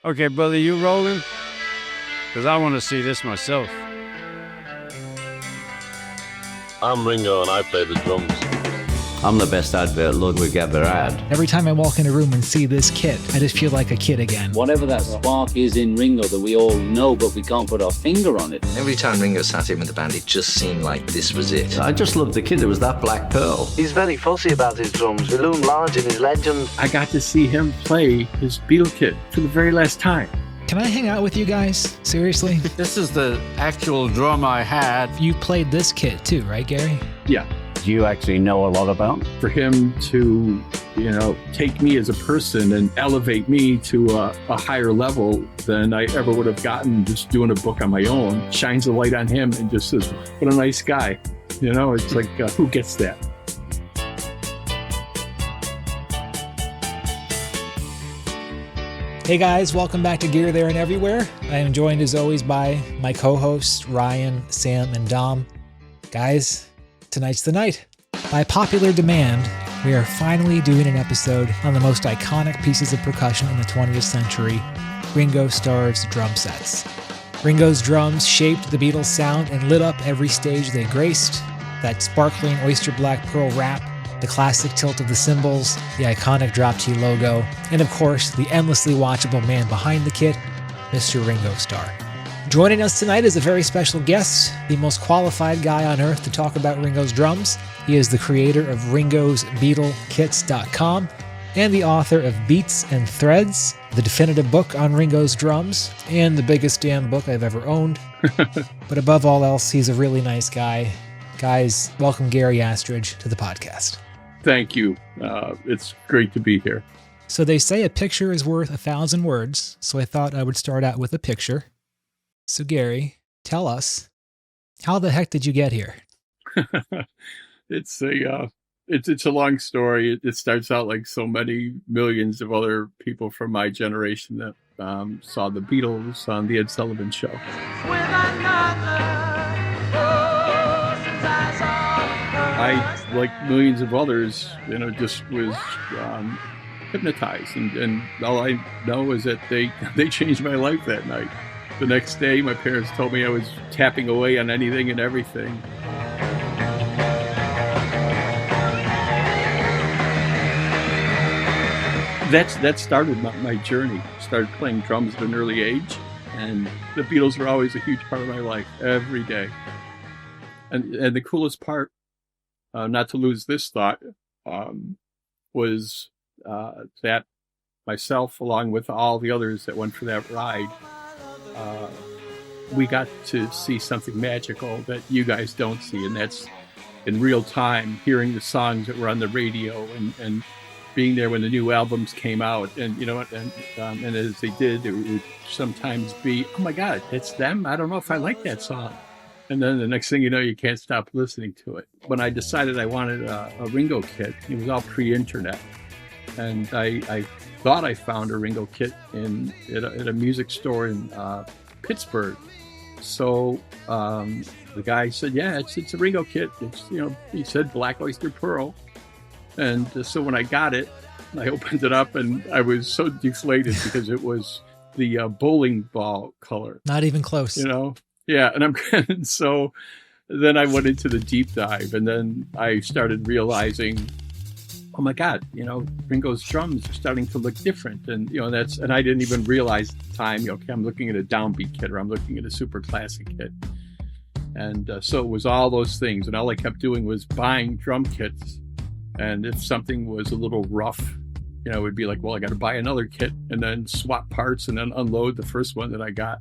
Okay, brother, you rolling? Because I want to see this myself. I'm Ringo and I play the drums. I'm the best advert Ludwig ever had. Every time I walk in a room and see this kit, I just feel like a kid again. Whatever that spark is in Ringo that we all know, but we can't put our finger on it. Every time Ringo sat in with the band, it just seemed like this was it. I just loved the kid that was that black pearl. He's very fussy about his drums. They loom large in his legend. I got to see him play his Beatles kit for the very last time. Can I hang out with you guys? Seriously? This is the actual drum I had. You played this kit too, right, Gary? Yeah. Do you actually know a lot about? For him to, take me as a person and elevate me to a higher level than I ever would have gotten just doing a book on my own, shines a light on him and just says, what a nice guy. It's like, who gets that? Hey guys, welcome back to Gear There and Everywhere. I am joined as always by my co-hosts, Ryan, Sam, and Dom. Guys, tonight's the night. By popular demand, we are finally doing an episode on the most iconic pieces of percussion in the 20th century, Ringo Starr's drum sets. Ringo's drums shaped the Beatles' sound and lit up every stage they graced. That sparkling oyster black pearl wrap, the classic tilt of the cymbals, the iconic drop T logo, and of course, the endlessly watchable man behind the kit, Mr. Ringo Starr. Joining us tonight is a very special guest, the most qualified guy on earth to talk about Ringo's drums. He is the creator of Ringo's BeatleKits.com and the author of Beats and Threads, the definitive book on Ringo's drums, and the biggest damn book I've ever owned. But above all else, he's a really nice guy. Guys, welcome Gary Astridge to the podcast. Thank you. It's great to be here. So they say a picture is worth 1,000 words, so I thought I would start out with a picture. So Gary, tell us, how the heck did you get here? It's a long story. It starts out like so many millions of other people from my generation that saw the Beatles on the Ed Sullivan Show. I, like millions of others, just was hypnotized, and all I know is that they changed my life that night. The next day, my parents told me I was tapping away on anything and everything. That started my journey. Started playing drums at an early age, and the Beatles were always a huge part of my life, every day. And the coolest part, not to lose this thought, was that myself, along with all the others that went for that ride, we got to see something magical that you guys don't see, and that's in real time, hearing the songs that were on the radio and being there when the new albums came out, and and as they did, it would sometimes be, oh my God, it's them. I don't know if I like that song. And then the next thing you know, you can't stop listening to it. When I decided I wanted a Ringo kit, it was all pre-internet. And I thought I found a Ringo kit at a music store in Pittsburgh. So the guy said, yeah, it's a Ringo kit. It's, he said black oyster pearl. And so when I got it, I opened it up and I was so deflated because it was the bowling ball color. Not even close. Yeah, and so then I went into the deep dive, and then I started realizing, oh my God, Ringo's drums are starting to look different, and and I didn't even realize at the time. Okay, I'm looking at a downbeat kit, or I'm looking at a super classic kit, and so it was all those things, and all I kept doing was buying drum kits, and if something was a little rough, it would be like, well, I got to buy another kit, and then swap parts, and then unload the first one that I got.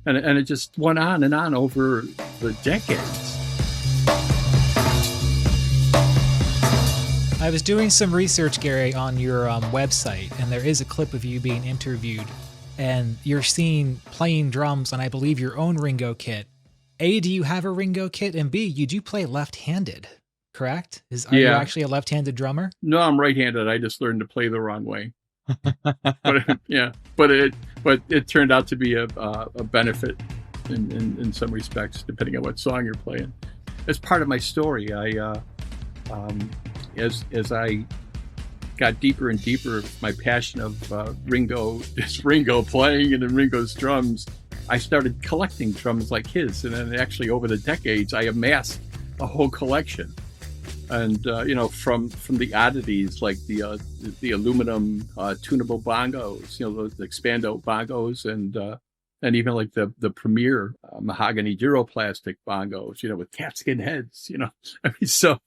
And it just went on and on over the decades. I was doing some research, Gary, on your website, and there is a clip of you being interviewed, and you're seen playing drums on, I believe, your own Ringo kit. A, do you have a Ringo kit? And B, you do play left-handed, correct? Are you actually a left-handed drummer? No, I'm right-handed. I just learned to play the wrong way. but it turned out to be a benefit in some respects, depending on what song you're playing. As part of my story, I as I got deeper and deeper, my passion of Ringo playing and then Ringo's drums, I started collecting drums like his. And then actually over the decades, I amassed a whole collection. And, from the oddities like the aluminum tunable bongos, the Expando bongos, and even like the premier mahogany duroplastic bongos, with calfskin heads, I mean, so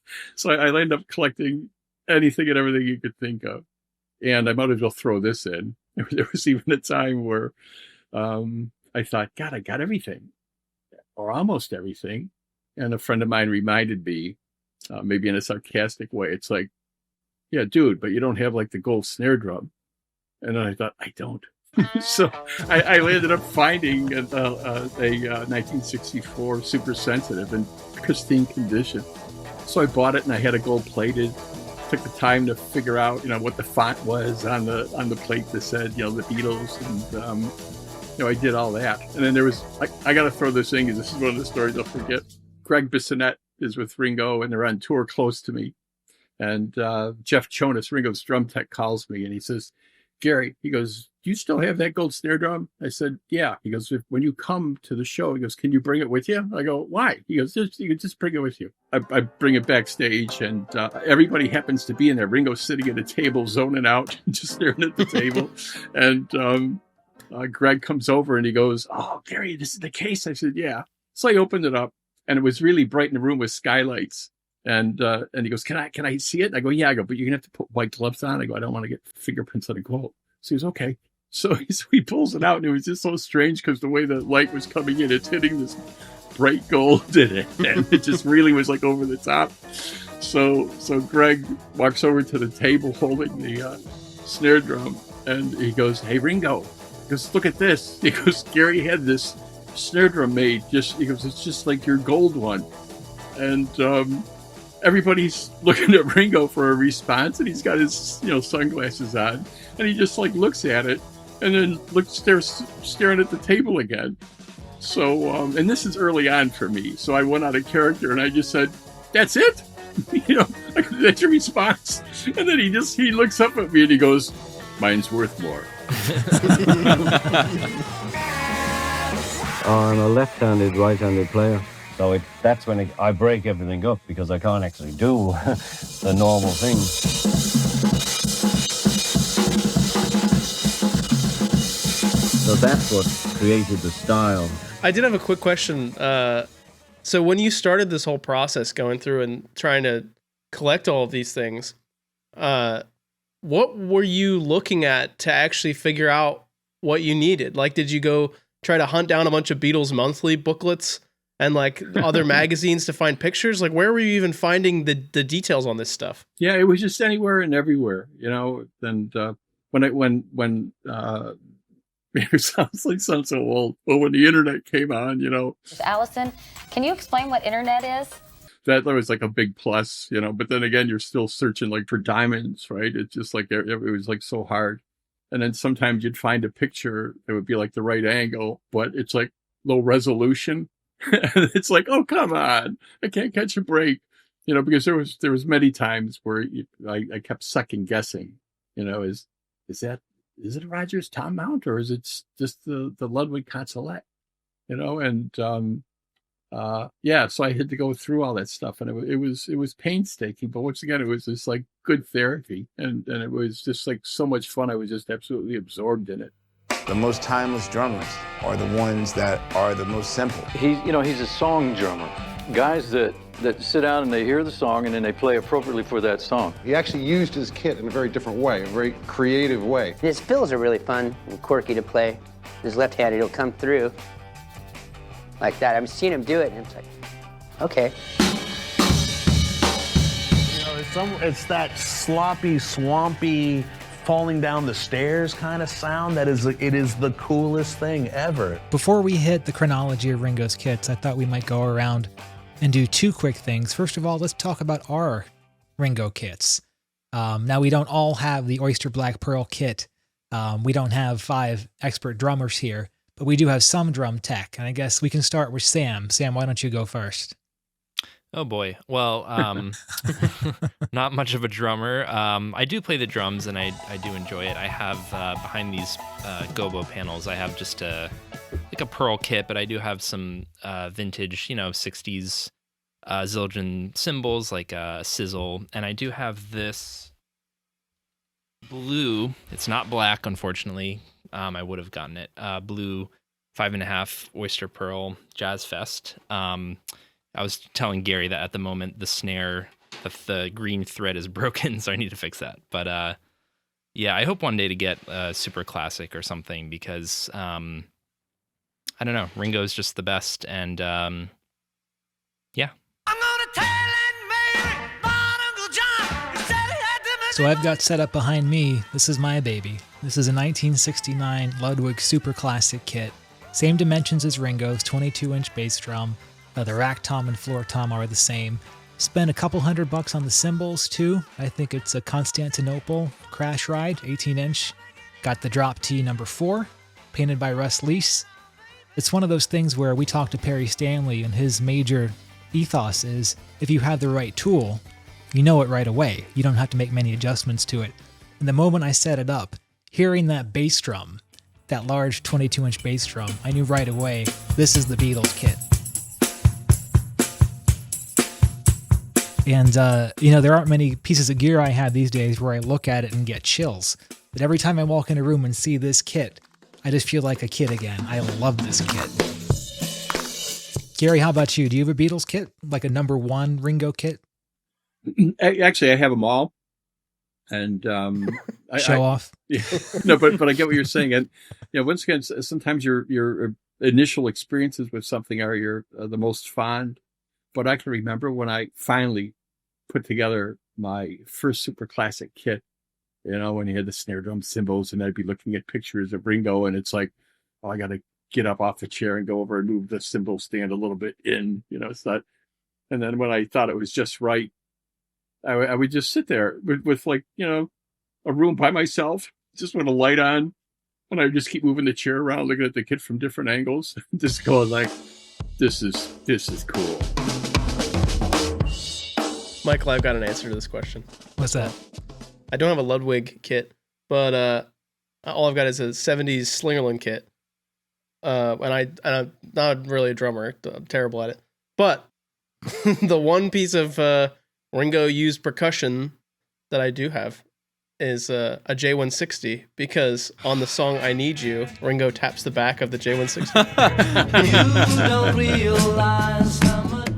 I ended up collecting anything and everything you could think of. And I might as well throw this in. There was even a time where I thought, God, I got everything, or almost everything. And a friend of mine reminded me, maybe in a sarcastic way, it's like, yeah, dude, but you don't have like the gold snare drum. And then I thought, I don't. So I ended up finding a 1964 Super Sensitive in pristine condition. So I bought it and I had it gold plated. Took the time to figure out, what the font was on the plate that said, the Beatles, and I did all that. And then there was, I got to throw this in because this is one of the stories I'll forget. Greg Bissonette is with Ringo and they're on tour close to me. And Jeff Jonas, Ringo's drum tech, calls me and he says, Gary, he goes, do you still have that gold snare drum? I said, yeah. He goes, when you come to the show, he goes, can you bring it with you? I go, why? He goes, you can just bring it with you. I bring it backstage and everybody happens to be in there. Ringo's sitting at a table, zoning out, just staring at the table. And Greg comes over and he goes, oh, Gary, this is the case. I said, yeah. So I opened it up and it was really bright in the room with skylights. And he goes, can I see it? And I go, yeah. I go, but you're gonna have to put white gloves on. I go, I don't want to get fingerprints on the gold. So he goes, okay. So he pulls it out, and it was just so strange because the way the light was coming in, it's hitting this bright gold in it, and it just really was like over the top. So Greg walks over to the table holding the snare drum, and he goes, "Hey Ringo," he goes, "look at this." He goes, "Gary had this snare drum made. He goes, it's just like your gold one," and everybody's looking at Ringo for a response, and he's got his sunglasses on, and he just like looks at it. And then staring at the table again. So, and this is early on for me. So I went out of character and I just said, "That's it." That's your response. And then he looks up at me and he goes, "Mine's worth more." I'm a left-handed, right-handed player. So that's when I break everything up because I can't actually do the normal thing. So that's what created the style. I did have a quick question. So when you started this whole process going through and trying to collect all of these things, what were you looking at to actually figure out what you needed? Like, did you go try to hunt down a bunch of Beatles monthly booklets and like other magazines to find pictures? Like, where were you even finding the details on this stuff? Yeah, it was just anywhere and everywhere, And when it sounds so old. But when the internet came on, Allison, can you explain what internet is? That was like a big plus, but then again, you're still searching like for diamonds, right? It's just like, it was like so hard. And then sometimes you'd find a picture that would be like the right angle, but it's like low resolution. And it's like, oh, come on, I can't catch a break, because there was many times where I kept second guessing, is it a Rogers tom mount or is it just the Ludwig consolette, and so I had to go through all that stuff, and it was painstaking, but once again, it was just like good therapy, and it was just like so much fun. I was just absolutely absorbed in it. The most timeless drummers are the ones that are the most simple. He's a song drummer. Guys that sit down and they hear the song and then they play appropriately for that song. He actually used his kit in a very different way, a very creative way. His fills are really fun and quirky to play. His left-handed, he'll come through like that. I've seen him do it and it's like, okay. It's that sloppy, swampy, falling down the stairs kind of sound it is the coolest thing ever. Before we hit the chronology of Ringo's kits, I thought we might go around and do two quick things. First of all, let's talk about our Ringo kits. Now, we don't all have the Oyster Black Pearl kit. We don't have 5 expert drummers here, but we do have some drum tech. And I guess we can start with Sam. Sam, why don't you go first? Oh boy. Well, not much of a drummer. I do play the drums and I do enjoy it. I have behind these gobo panels, I have just a pearl kit, but I do have some vintage, 60s Zildjian cymbals like a sizzle, and I do have this blue. It's not black, unfortunately. I would have gotten it. Blue 5.5 oyster pearl Jazz Fest. I was telling Gary that at the moment the snare, the green thread is broken, so I need to fix that. But yeah, I hope one day to get a super classic or something because I don't know, Ringo's just the best, and yeah. So I've got set up behind me, this is my baby. This is a 1969 Ludwig Super Classic kit. Same dimensions as Ringo's, 22-inch bass drum. The rack tom and floor tom are the same. Spent a couple $100 on the cymbals too. I think it's a Constantinople Crash Ride, 18-inch. Got the drop T number 4, painted by Russ Lease. It's one of those things where we talked to Perry Stanley, and his major ethos is if you have the right tool, you know it right away. You don't have to make many adjustments to it. And the moment I set it up, hearing that bass drum, that large 22-inch bass drum, I knew right away this is the Beatles kit. And, there aren't many pieces of gear I have these days where I look at it and get chills. But every time I walk in a room and see this kit, I just feel like a kid again. I love this kit. Gary, how about you? Do you have a Beatles kit? Like a number 1 Ringo kit? Actually, I have them all. And Show off. Yeah, no, but I get what you're saying. And once again, sometimes your initial experiences with something are the most fond. But I can remember when I finally put together my first super classic kit, when he had the snare drum cymbals, and I'd be looking at pictures of Ringo, and it's like, oh, I got to get up off the chair and go over and move the cymbal stand a little bit in, it's not. And then when I thought it was just right, I would just sit there with like, a room by myself, just with a light on, and I would just keep moving the chair around, looking at the kit from different angles, just going like, this is cool. Michael, I've got an answer to this question. What's that? I don't have a Ludwig kit, but all I've got is a 70s Slingerland kit. And I'm not really a drummer. I'm terrible at it. But the one piece of Ringo used percussion that I do have is a J160, because on the song I Need You, Ringo taps the back of the J160. You don't realize how much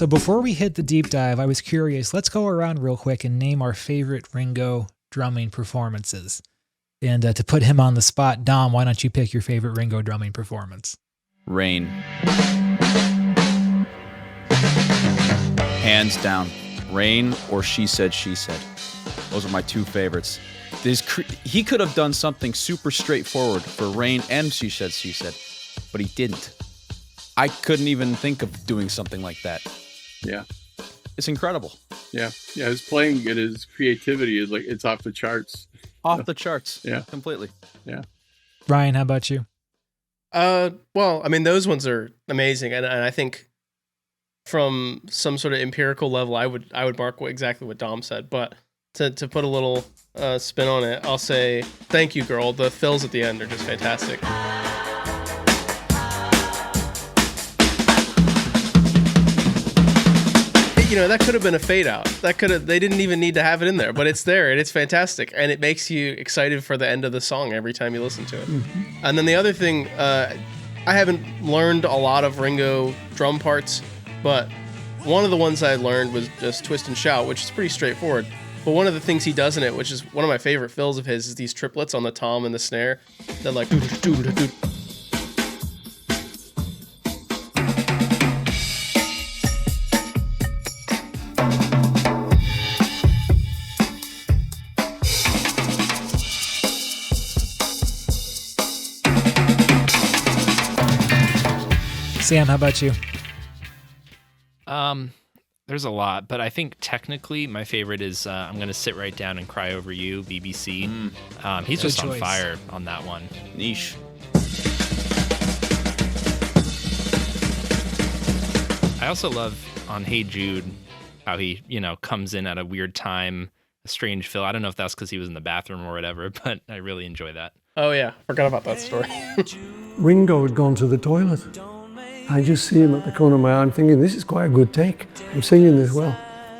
So before we hit the deep dive, I was curious. Let's go around real quick and name our favorite Ringo drumming performances. And to put him on the spot, Dom, why don't you pick your favorite Ringo drumming performance? Rain. Hands down. Rain or She Said, She Said. Those are my two favorites. He could have done something super straightforward for Rain and She Said, She Said, but he didn't. I couldn't even think of doing something like that. Yeah. It's incredible. Yeah. His playing and his creativity is like, it's off the charts. Off the charts. Yeah. Completely. Yeah. Ryan, how about you? Well, I mean, those ones are amazing. And I think from some sort of empirical level, I would mark exactly what Dom said. But to put a little spin on it, I'll say, Thank You, Girl. The fills at the end are just fantastic. That could have been a fade out. They didn't even need to have it in there, but it's there and it's fantastic. And it makes you excited for the end of the song every time you listen to it. Mm-hmm. And then the other thing, I haven't learned a lot of Ringo drum parts, but one of the ones I learned was just Twist and Shout, which is pretty straightforward. But one of the things he does in it, which is one of my favorite fills of his, is these triplets on the tom and the snare. They're like, doo-doo-doo-doo-doo. Sam, how about you? There's a lot, but I think technically my favorite is I'm Gonna Sit Right Down and Cry Over You, BBC. He's just on fire on that one. Niche. I also love on Hey Jude how he, comes in at a weird time, a strange fill. I don't know if that's because he was in the bathroom or whatever, but I really enjoy that. Oh yeah, forgot about that story. Ringo had gone to the toilet. I just see him at the corner of my eye. I'm thinking, this is quite a good take. I'm singing this well.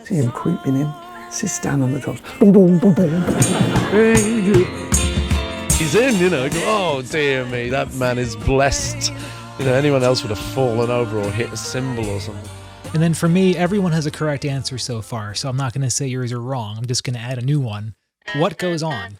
See him creeping in, sits down on the tops. Boom, boom, boom, boom. He's in, go, oh dear me, that man is blessed. Anyone else would have fallen over or hit a cymbal or something. And then for me, everyone has a correct answer so far, so I'm not going to say yours are wrong. I'm just going to add a new one. What goes on?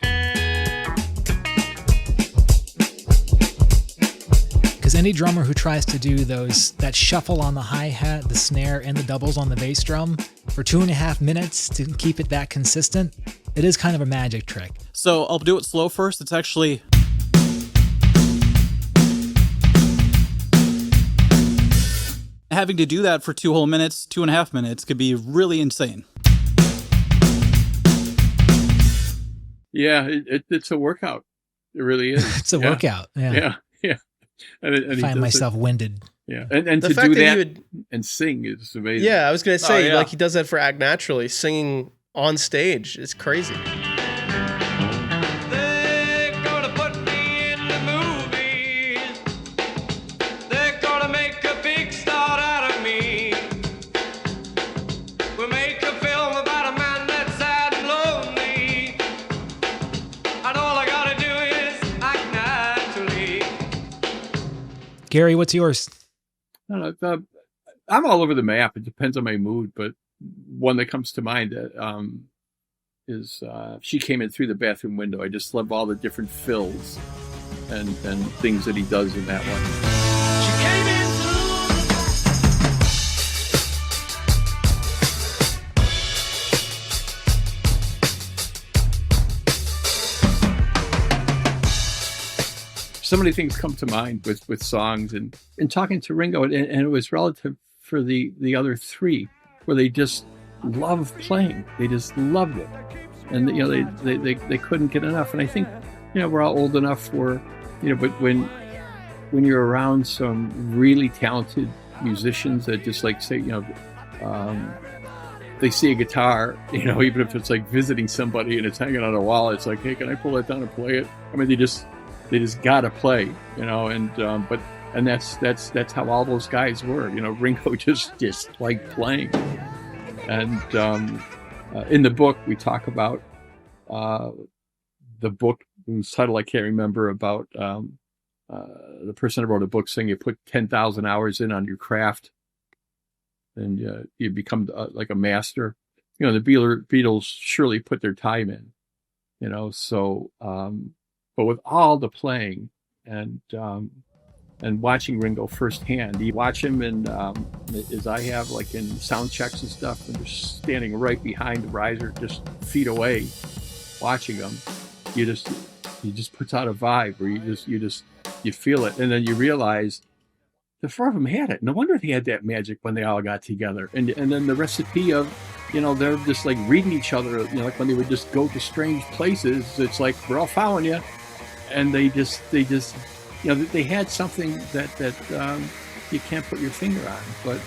Because any drummer who tries to do that shuffle on the hi-hat, the snare, and the doubles on the bass drum for 2.5 minutes to keep it that consistent, it is kind of a magic trick. So I'll do it slow first. It's actually... Having to do that for 2 whole minutes, 2.5 minutes could be really insane. Yeah, it's a workout. It really is. It's a workout. Yeah. And I find myself winded. Yeah, and The to fact do that that and sing is amazing. Yeah, I was gonna say, yeah. like, he does that for Act Naturally, singing on stage. It's crazy. Gary, what's yours? I don't know, I'm all over the map. It depends on my mood, but one that comes to mind is She Came In Through the Bathroom Window. I just love all the different fills and things that he does in that one. So many things come to mind with songs and talking to Ringo, and it was relative for the other three, where they just loved playing. They just loved it, and they couldn't get enough. And I think we're all old enough for but when you're around some really talented musicians that just like say they see a guitar, even if it's like visiting somebody and it's hanging on a wall, it's like, hey, can I pull that down and play it? I mean, they just gotta play, and that's how all those guys were. Ringo just liked playing. And in the book we talk about the book whose title I can't remember, about the person who wrote a book saying you put 10,000 hours in on your craft and you become like a master. The Beatles surely put their time in, so but with all the playing and watching Ringo firsthand, you watch him and as I have, like in sound checks and stuff, and just standing right behind the riser, just feet away, watching him, he just puts out a vibe where you feel it, and then you realize the four of them had it. No wonder they had that magic when they all got together, and then the recipe of they're just like reading each other, like when they would just go to strange places, it's like, we're all following you. And they just they had something that you can't put your finger on, but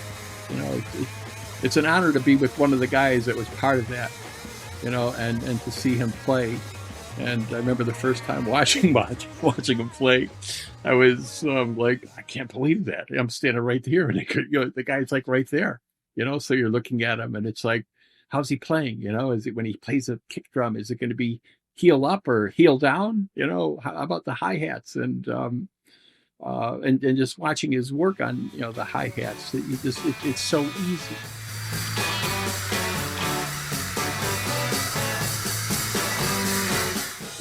it's an honor to be with one of the guys that was part of that, and to see him play. And I remember the first time watching him play, I was like, I can't believe that I'm standing right here, and the guy's like right there, so you're looking at him, and it's like, how's he playing? Is it when he plays a kick drum, is it going to be heel up or heel down? How about the hi-hats? And just watching his work on the hi-hats, it's so easy.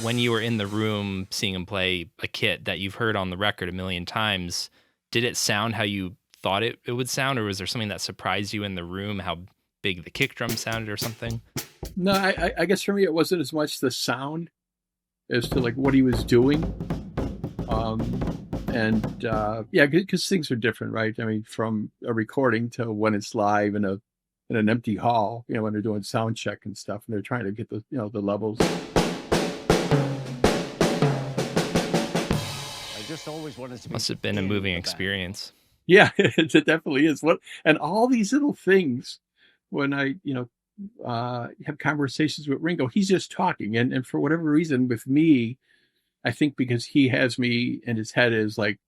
When you were in the room seeing him play a kit that you've heard on the record a million times, did it sound how you thought it would sound, or was there something that surprised you in the room, how big the kick drum sounded or something? No, I guess for me it wasn't as much the sound as to like what he was doing. Because things are different, right? I mean, from a recording to when it's live in an empty hall, when they're doing sound check and stuff, and they're trying to get the the levels. Must have been a moving experience. Yeah, it definitely is. And all these little things, when I, have conversations with Ringo, he's just talking. And for whatever reason with me, I think because he has me in his head as like,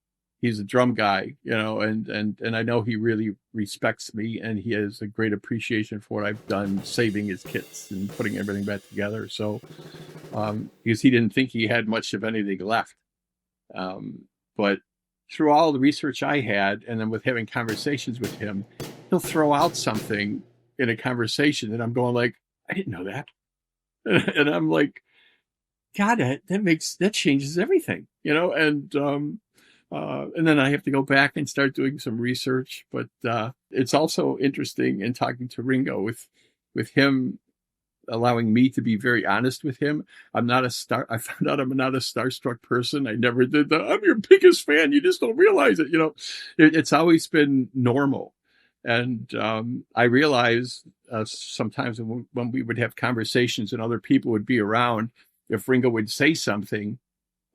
he's a drum guy, and I know he really respects me, and he has a great appreciation for what I've done, saving his kits and putting everything back together. So, because he didn't think he had much of anything left. But through all the research I had, and then with having conversations with him, he'll throw out something in a conversation and I'm going like, I didn't know that. And I'm like, God, that changes everything, and then I have to go back and start doing some research. But it's also interesting in talking to Ringo with him allowing me to be very honest with him. I found out I'm not a starstruck person. I never did that. I'm your biggest fan. You just don't realize it. It's always been normal. And I realize sometimes when we would have conversations and other people would be around, if Ringo would say something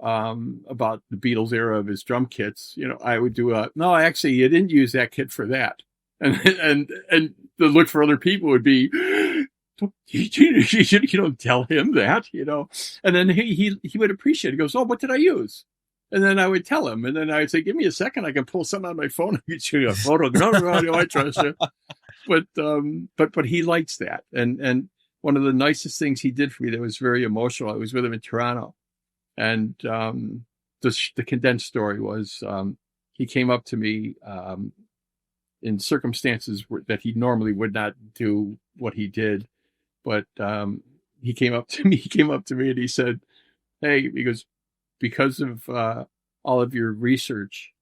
about the Beatles era of his drum kits, I would do no, actually, you didn't use that kit for that. And the look for other people would be, you don't tell him that, And then he would appreciate it. He goes, oh, what did I use? And then I would tell him, and then I would say, give me a second. I can pull something on my phone and get you a photo. No, I trust you. But he likes that. And one of the nicest things he did for me that was very emotional, I was with him in Toronto. And the condensed story was he came up to me in circumstances that he normally would not do what he did. But he came up to me and he said, hey, he goes, because of all of your research,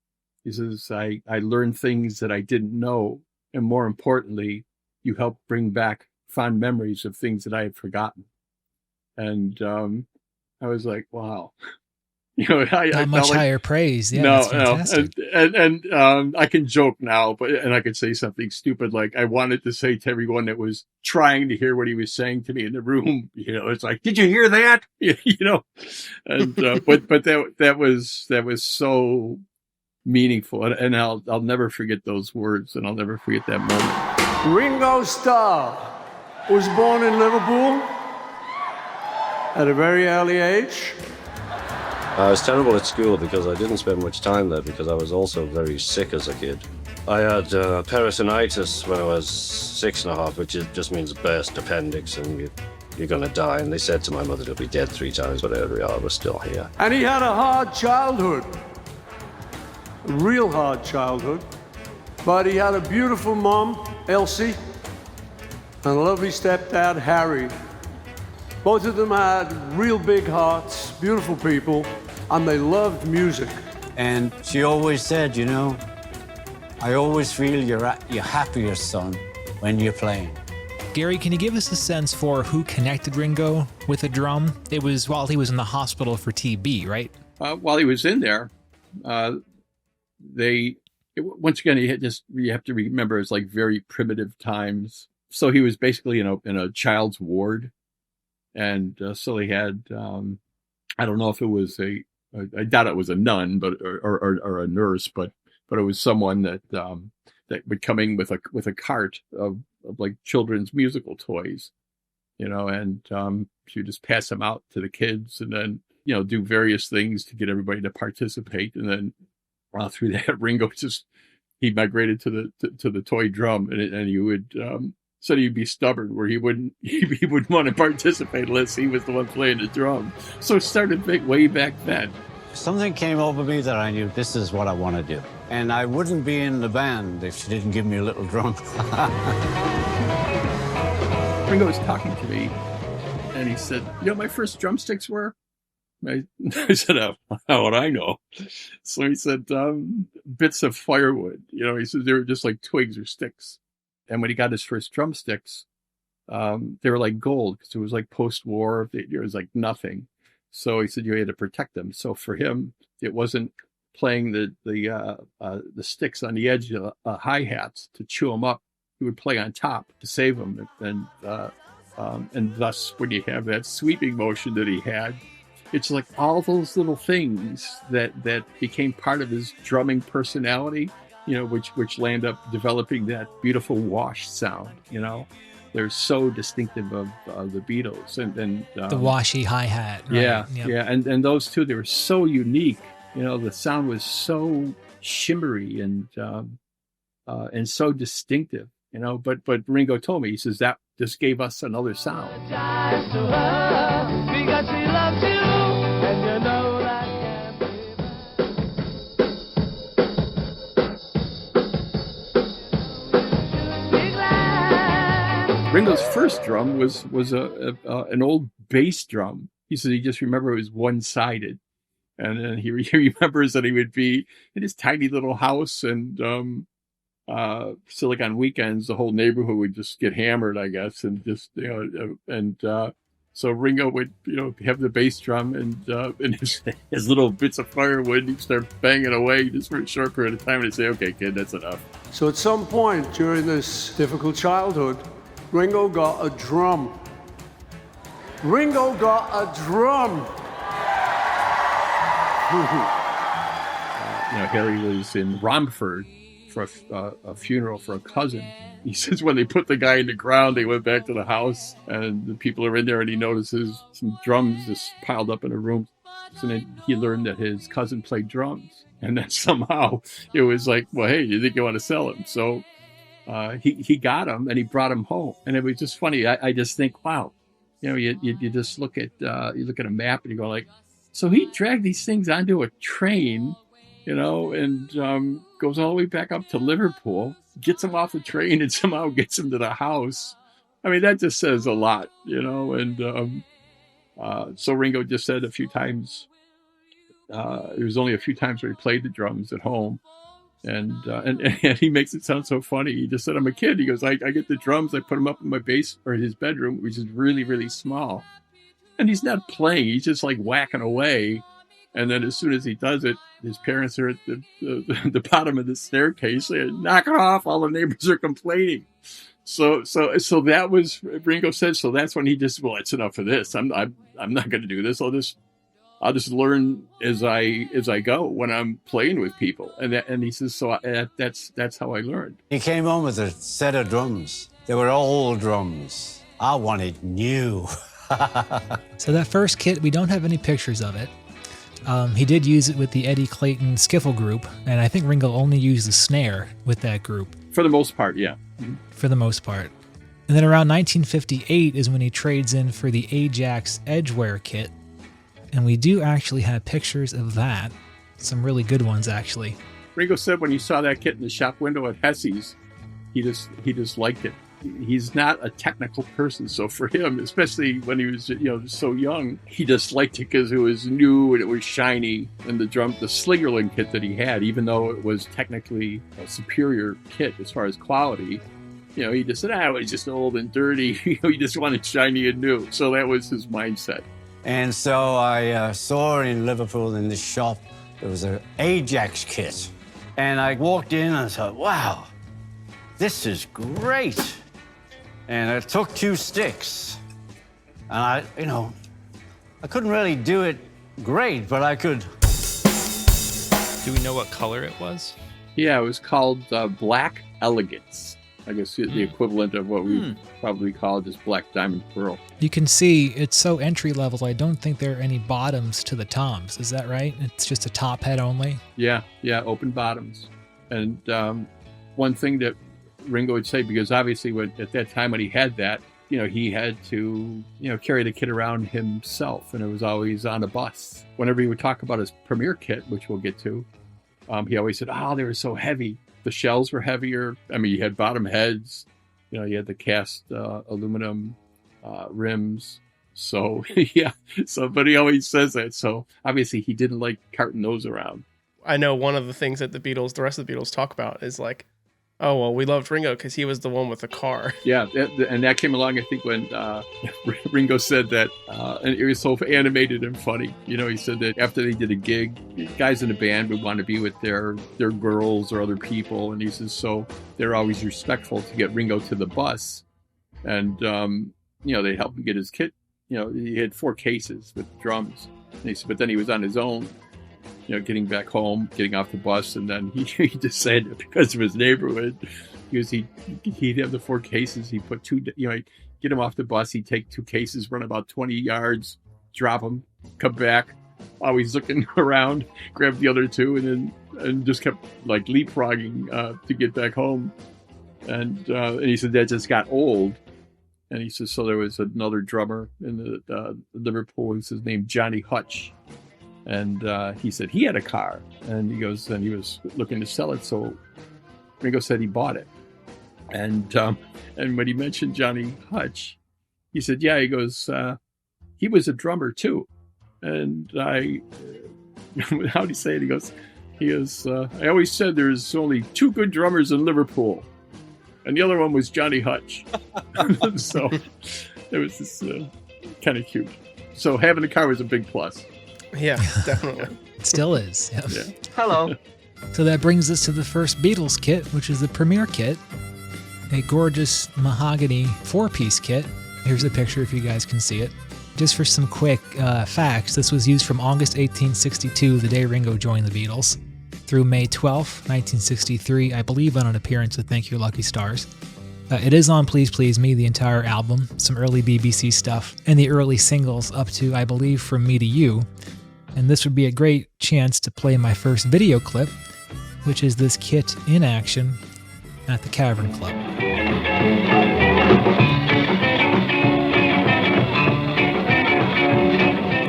he says, I learned things that I didn't know. And more importantly, you helped bring back fond memories of things that I had forgotten. And I was like, wow. Not much higher praise. Yeah, that's fantastic. And I can joke now, and I could say something stupid like I wanted to say to everyone that was trying to hear what he was saying to me in the room, it's like, did you hear that? And but that was so meaningful, and I'll never forget those words, and I'll never forget that moment. Ringo Starr was born in Liverpool at a very early age. I was terrible at school because I didn't spend much time there because I was also very sick as a kid. I had peritonitis when I was 6.5, which just means burst appendix and you're going to die. And they said to my mother, "You'll be dead 3 times," but there we are, we're still here. And he had a hard childhood, a real hard childhood. But he had a beautiful mom, Elsie, and a lovely stepdad, Harry. Both of them had real big hearts, beautiful people, and they loved music. And she always said, I always feel you're happier, son, when you're playing. Gary, can you give us a sense for who connected Ringo with a drum? It was while he was in the hospital for TB, right? While he was in there, once again, you have to remember it's like very primitive times. So he was basically in a child's ward. And so they had, I don't know if it was I doubt it was a nun, but or a nurse, but it was someone that would come in with a cart of like children's musical toys, and she would just pass them out to the kids, and then do various things to get everybody to participate, and then through that, Ringo he migrated to the toy drum, and he would. So he'd be stubborn where he wouldn't want to participate unless he was the one playing the drum. So it started way back then. Something came over me that I knew this is what I want to do. And I wouldn't be in the band if she didn't give me a little drum. Ringo was talking to me and he said, my first drumsticks were? I said, how would I know? So he said, bits of firewood. He said they were just like twigs or sticks. And when he got his first drumsticks, they were like gold because it was like post-war. It was like nothing. So he said you had to protect them. So for him, it wasn't playing the sticks on the edge of hi-hats to chew them up. He would play on top to save them. And thus, when you have that sweeping motion that he had, it's like all those little things that became part of his drumming personality which land up developing that beautiful wash sound. They're so distinctive of the Beatles, and the washy hi-hat. Right? Yeah, Yep. yeah, and those two, they were so unique. The sound was so shimmery and so distinctive. But Ringo told me, he says, that just gave us another sound. Ringo's first drum was an old bass drum. He said he just remembered it was one-sided. And then he remembers that he would be in his tiny little house, and so like on weekends, the whole neighborhood would just get hammered, I guess, and just so Ringo would have the bass drum and his little bits of firewood. He'd start banging away just for a short period of time, and he'd say, "Okay, kid, that's enough." So at some point during this difficult childhood, Ringo got a drum. Ringo got a drum. Harry was in Romford for a funeral for a cousin. He says when they put the guy in the ground, they went back to the house, and the people are in there, and he notices some drums just piled up in a room. So then he learned that his cousin played drums, and then somehow it was like, well, hey, you think you want to sell him? So he got him, and he brought him home, and it was just funny. I just think, wow, you just look at a map, and you go like, so he dragged these things onto a train, and goes all the way back up to Liverpool, gets him off the train, and somehow gets him to the house. I mean, that just says a lot, and so Ringo just said a few times, there was only a few times where he played the drums at home, and he makes it sound so funny. He just said, I'm a kid. He goes, I get the drums, I put them up in my or his bedroom, which is really, really small. And he's not playing, he's just like whacking away. And then as soon as he does it, his parents are at the bottom of the staircase saying, knock it off, all the neighbors are complaining. So that was, Ringo said, so that's when he just, well, it's enough of this. I'm not going to do this. I'll just learn as I go when I'm playing with people. And he says, so that's how I learned. He came home with a set of drums. They were old drums. I wanted new. So that first kit, we don't have any pictures of it. He did use it with the Eddie Clayton Skiffle group, and I think Ringo only used the snare with that group. For the most part, yeah. For the most part. And then around 1958 is when he trades in for the Ajax Edgeware kit, and we do actually have pictures of that. Some really good ones, actually. Ringo said when he saw that kit in the shop window at Hesse's, he just liked it. He's not a technical person, so for him, especially when he was so young, he just liked it because it was new and it was shiny. And the Slingerland kit that he had, even though it was technically a superior kit as far as quality, he just said, it was just old and dirty. He just wanted shiny and new. So that was his mindset. And so I saw in Liverpool in this shop, there was an Ajax kit. And I walked in and I thought, wow, this is great. And I took 2 sticks, and I couldn't really do it great, but I could. Do we know what color it was? Yeah, it was called Black Elegance. I guess the equivalent of what we probably call just Black Diamond Pearl. You can see it's so entry level. I don't think there are any bottoms to the toms. Is that right? It's just a top head only? Yeah, open bottoms. And one thing that Ringo would say, because obviously at that time when he had that, he had to, carry the kit around himself, and it was always on a bus. Whenever he would talk about his premiere kit, which we'll get to, he always said, they were so heavy. The shells were heavier. I mean, you had bottom heads, you had the cast aluminum rims. So, yeah. But he always says that. So obviously he didn't like carting those around. I know one of the things that the rest of the Beatles talk about is like, oh, well, we loved Ringo because he was the one with the car. Yeah, and that came along, I think, when Ringo said that, and it was so animated and funny. He said that after they did a gig, guys in the band would want to be with their girls or other people, and he says, so they're always respectful to get Ringo to the bus, and, they helped him get his kit. He had 4 cases with drums, and he said, but then he was on his own. getting back home, getting off the bus, and then he just said that because of his neighborhood, he'd have the 4 cases. He put 2, he'd get him off the bus. He'd take 2 cases, run about 20 yards, drop them, come back, always looking around, grab the other 2, and just kept like leapfrogging to get back home. And he said that just got old. And he says, so there was another drummer in the Liverpool, his name Johnny Hutch. And he said he had a car. And he goes, and he was looking to sell it. So Ringo said he bought it. And when he mentioned Johnny Hutch, he said, yeah, he goes, he was a drummer too. And how do you say it? He goes, I always said there's only 2 good drummers in Liverpool. And the other one was Johnny Hutch. So it was this kind of cute. So having a car was a big plus. Yeah, definitely. It still is. Yeah. Yeah. Hello. So that brings us to the first Beatles kit, which is the Premier Kit. A gorgeous mahogany 4-piece kit. Here's a picture if you guys can see it. Just for some quick facts, this was used from August 1862, the day Ringo joined the Beatles, through May 12, 1963, I believe on an appearance with Thank You Lucky Stars. It is on Please Please Me, the entire album, some early BBC stuff, and the early singles up to, I believe, From Me to You. And this would be a great chance to play my first video clip, which is this kit in action at the Cavern Club.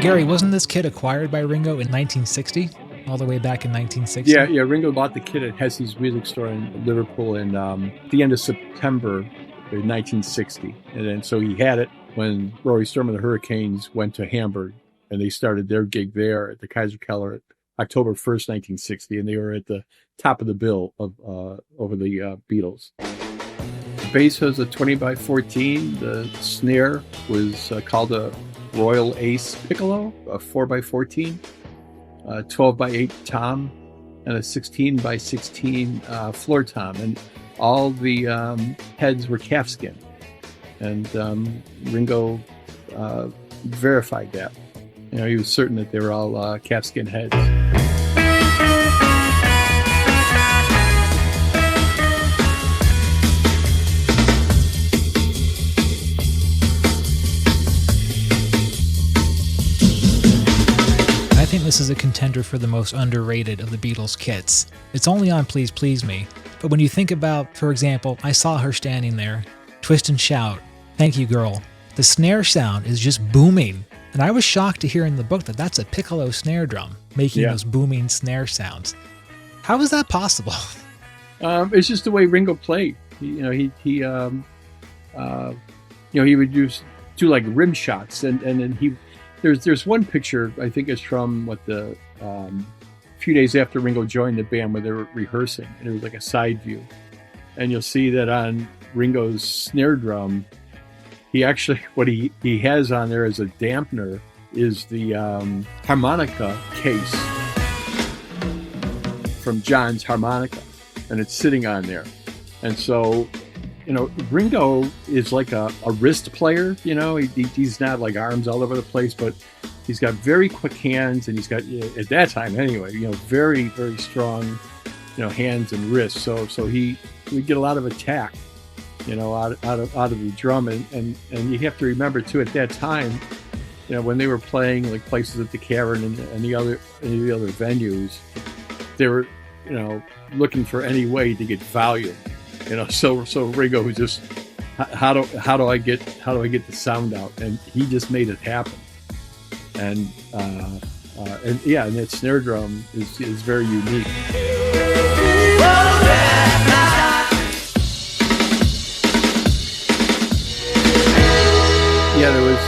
Gary, wasn't this kit acquired by Ringo in 1960? All the way back in 1960? Yeah. Ringo bought the kit at Hesse's Music Store in Liverpool in the end of September of 1960. And then so he had it when Rory Storm and the Hurricanes went to Hamburg, and they started their gig there at the Kaiser Keller October 1st, 1960, and they were at the top of the bill of over the Beatles. The bass was a 20x14. The snare was called a Royal Ace Piccolo, a 4x14. 12x8 tom, and a 16x16 floor tom, and all the heads were calfskin. And Ringo verified that. He was certain that they were all calfskin heads. I think this is a contender for the most underrated of the Beatles kits. It's only on Please Please Me, but when you think about, for example, I Saw Her Standing There, Twist and Shout, Thank You Girl, the snare sound is just booming. And I was shocked to hear in the book that that's a piccolo snare drum making those booming snare sounds. How is that possible? It's just the way Ringo played. He would do like rim shots, and then he. There's one picture, I think it's from a few days after Ringo joined the band where they were rehearsing, and it was like a side view. And you'll see that on Ringo's snare drum, he actually, what he has on there as a dampener is the harmonica case from John's harmonica, and it's sitting on there. And so, Ringo is like a wrist player, he's not like arms all over the place, but he's got very quick hands, and he's got, at that time anyway, very, very strong, hands and wrists. So he would get a lot of attack, out of the drum. And you have to remember too, at that time, when they were playing like places at the Cavern and any of the other venues, they were, looking for any way to get volume. So Ringo was just, how do I get the sound out, and he just made it happen. And that snare drum is very unique. Yeah, there was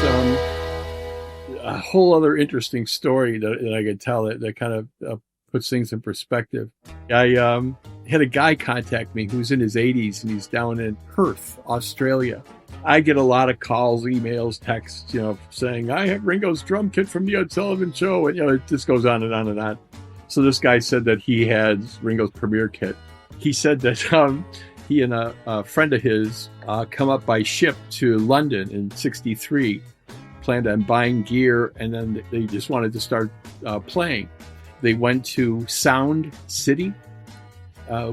a whole other interesting story that I could tell that kind of puts things in perspective. I had a guy contact me who's in his 80s, and he's down in Perth, Australia. I get a lot of calls, emails, texts, saying, I have Ringo's drum kit from the Ed Sullivan Show. And, it just goes on and on and on. So this guy said that he had Ringo's Premier Kit. He said that he and a friend of his come up by ship to London in '63, planned on buying gear, and then they just wanted to start playing. they went to Sound City,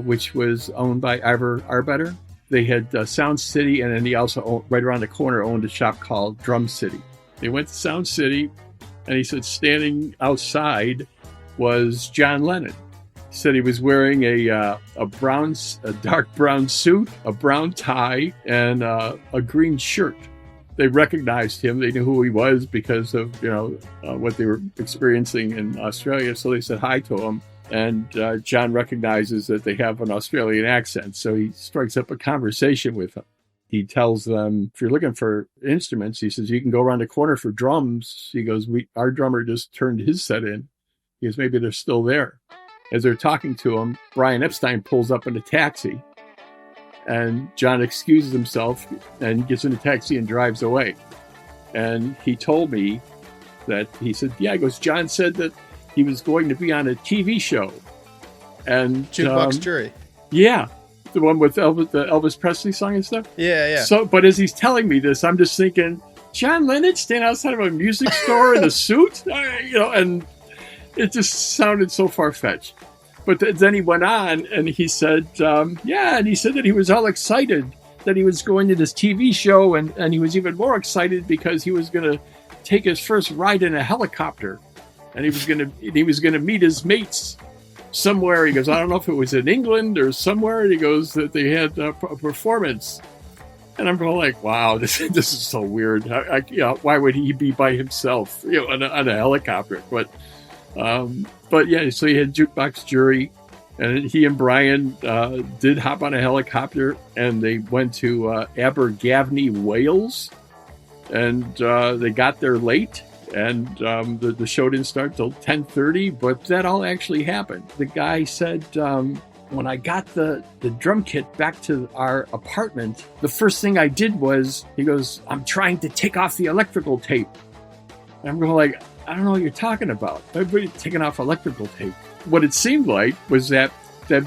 which was owned by Ivor Arbeiter. They had Sound City, and then he also, right around the corner, owned a shop called Drum City. They went to Sound City, and he said standing outside was John Lennon. He said he was wearing a dark brown suit, a brown tie, and a green shirt. They recognized him. They knew who he was because of what they were experiencing in Australia. So they said hi to him. And John recognizes that they have an Australian accent, so he strikes up a conversation with them. He tells them, if you're looking for instruments, he says, you can go around the corner for drums. He goes, our drummer just turned his set in. He goes, maybe they're still there. As they're talking to him, Brian Epstein pulls up in a taxi, and John excuses himself and gets in a taxi and drives away. And he told me that, he said, he goes, John said that he was going to be on a TV show. And Jukebox Jury. Yeah. The one with the Elvis Presley song and stuff. Yeah. So, but as he's telling me this, I'm just thinking, John Lennon standing outside of a music store in a suit, and it just sounded so far-fetched. But then he went on and he said, and he said that he was all excited that he was going to this TV show, and he was even more excited because he was going to take his first ride in a helicopter. And he was gonna meet his mates somewhere. He goes, I don't know if it was in England or somewhere. And he goes that they had a performance. And I'm going like, wow, this is so weird. Why would he be by himself, on a helicopter? But yeah, so he had Jukebox Jury, and he and Brian did hop on a helicopter, and they went to Abergavenny, Wales, and they got there late. And the show didn't start till 10:30, but that all actually happened. The guy said, when I got the drum kit back to our apartment, the first thing I did was, he goes, I'm trying to take off the electrical tape. And I'm going like, I don't know what you're talking about. Everybody taking off electrical tape. What it seemed like was that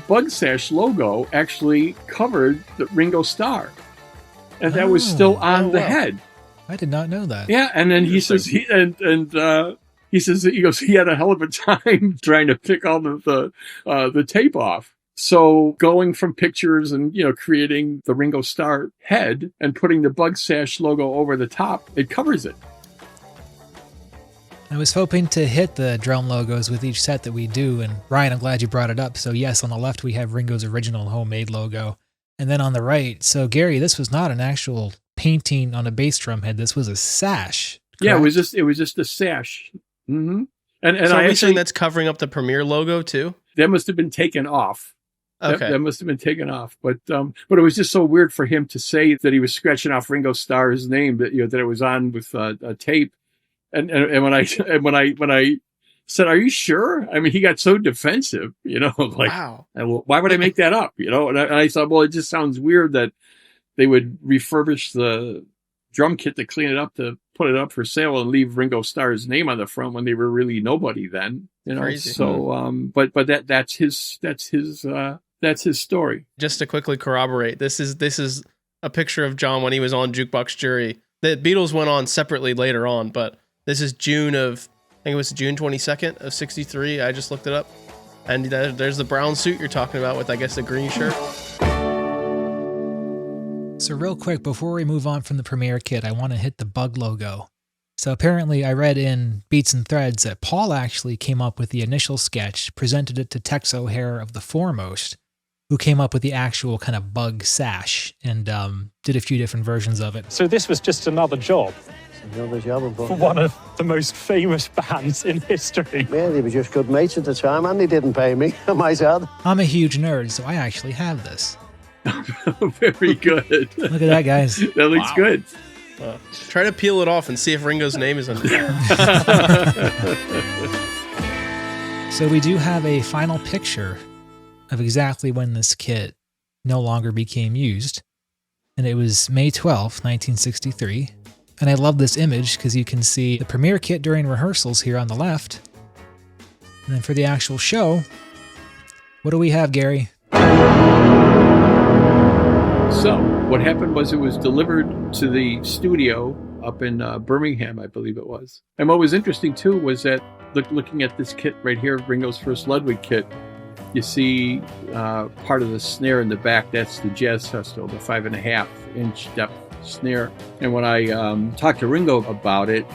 Bug Sash logo actually covered the Ringo Starr. And that was still on the head. I did not know that. Yeah, and then he says he goes, he had a hell of a time trying to pick all of the tape off. So going from pictures and creating the Ringo Starr head and putting the Bug Sash logo over the top, it covers it. I was hoping to hit the drum logos with each set that we do, and Ryan, I'm glad you brought it up. So yes, on the left we have Ringo's original homemade logo, and then on the right, so Gary, this was not an actual painting on a bass drum head. This was a sash. Correct? Yeah, it was just a sash. Mm-hmm. And so are we saying that's covering up the Premiere logo too? That must have been taken off. Okay, that must have been taken off. But it was just so weird for him to say that he was scratching off Ringo Starr's name, that that it was on with a tape. And when I said, "Are you sure?" I mean, he got so defensive. Like, wow. Well, why would I make that up? And I thought, well, it just sounds weird that they would refurbish the drum kit to clean it up, to put it up for sale, and leave Ringo Starr's name on the front when they were really nobody then. Crazy. So, but that's his story. Just to quickly corroborate, this is a picture of John when he was on Jukebox Jury. The Beatles went on separately later on, but this is June 22nd of '63. I just looked it up, and there's the brown suit you're talking about with, I guess, the green shirt. So real quick, before we move on from the Premiere kit, I want to hit the Bug logo. So apparently I read in Beats and Threads that Paul actually came up with the initial sketch, presented it to Tex O'Hare of The Foremost, who came up with the actual kind of bug sash and did a few different versions of it. So this was just another job for one of the most famous bands in history. Yeah, they were just good mates at the time, and they didn't pay me, I might add. I'm a huge nerd, so I actually have this. Very good. Look at that, guys. That looks good. Try to peel it off and see if Ringo's name is under there. So we do have a final picture of exactly when this kit no longer became used. And it was May 12th, 1963. And I love this image because you can see the Premiere kit during rehearsals here on the left. And then for the actual show, what do we have, Gary? So what happened was it was delivered to the studio up in Birmingham, I believe it was. And what was interesting too was that looking at this kit right here, Ringo's first Ludwig kit, you see part of the snare in the back. That's the Jazz Festo, the 5.5-inch depth snare. And when I talked to Ringo about it,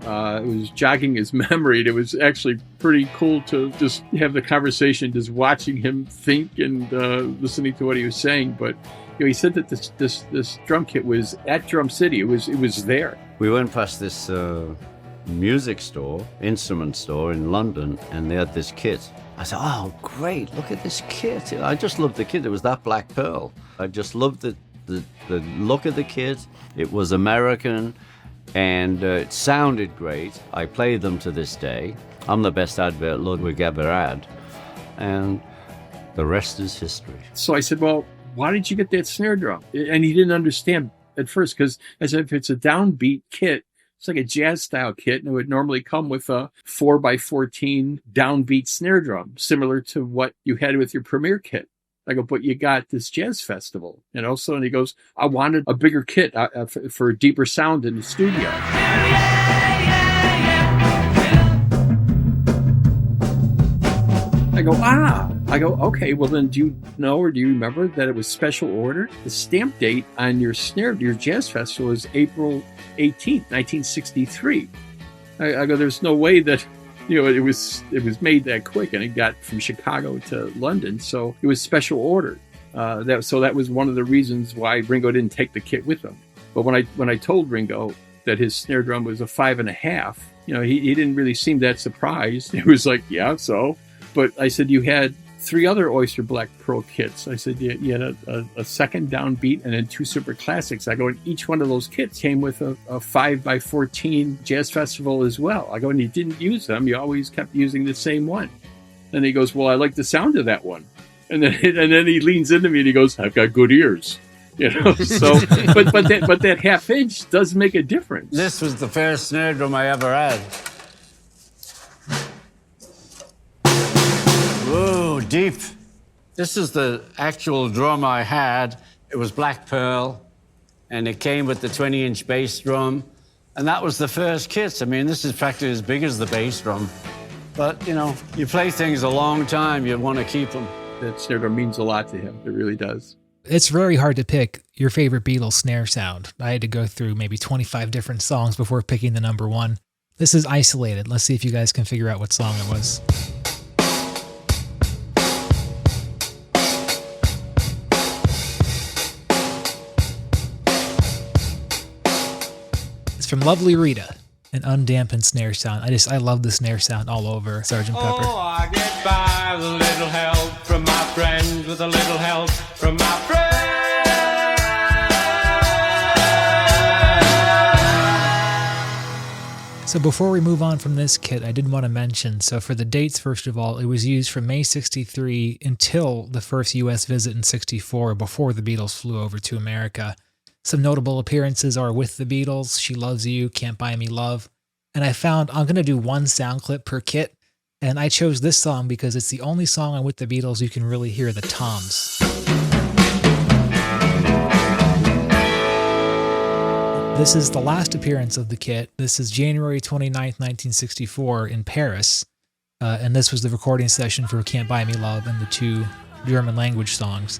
it was jogging his memory. It was actually pretty cool to just have the conversation, just watching him think and listening to what he was saying. But he said that this drum kit was at Drum City. It was there. We went past this music store, instrument store in London, and they had this kit. I said, oh, great, look at this kit. I just loved the kit. It was that black pearl. I just loved the look of the kit. It was American, and it sounded great. I play them to this day. I'm the best advert Ludwig ever had, and the rest is history. So I said, well, why did you get that snare drum? And he didn't understand at first, because I said, if it's a downbeat kit, it's like a jazz style kit, and it would normally come with a 4x14 downbeat snare drum, similar to what you had with your Premier kit. I go, but you got this jazz festival, So, and he goes, I wanted a bigger kit for a deeper sound in the studio. I go, okay, well then do you know or do you remember that it was special ordered? The stamp date on your snare, your jazz festival is April 18th, 1963. I go, there's no way that, it was made that quick, and it got from Chicago to London, so it was special ordered. That was one of the reasons why Ringo didn't take the kit with him. But when I told Ringo that his snare drum was a 5.5, he didn't really seem that surprised. He was like, yeah, so. But I said, you had 3 other Oyster Black Pearl kits. I said, you had a second downbeat and then 2 super classics. I go, and each one of those kits came with a 5x14 Jazz Festival as well. I go, and you didn't use them. You always kept using the same one. And he goes, well, I like the sound of that one. And then he leans into me and he goes, I've got good ears. So, but that 1/2 inch does make a difference. This was the first snare drum I ever had. Whoa, deep. This is the actual drum I had. It was black pearl, and it came with the 20-inch bass drum, and that was the first kit. I mean, this is practically as big as the bass drum. But, you play things a long time, you want to keep them. That snare drum means a lot to him. It really does. It's very hard to pick your favorite Beatles snare sound. I had to go through maybe 25 different songs before picking the number one. This is Isolated. Let's see if you guys can figure out what song it was. From Lovely Rita, an undampened snare sound. I love the snare sound all over Sgt. Pepper. Oh, I get by with a little help from my friends, with a little help from my friends. So before we move on from this kit, I did want to mention, so for the dates, first of all, it was used from May 63 until the first U.S. visit in 64, before the Beatles flew over to America. Some notable appearances are With the Beatles, She Loves You, Can't Buy Me Love. And I found I'm going to do one sound clip per kit. And I chose this song because it's the only song on With the Beatles you can really hear the toms. This is the last appearance of the kit. This is January 29th, 1964 in Paris. And this was the recording session for Can't Buy Me Love and the 2 German language songs.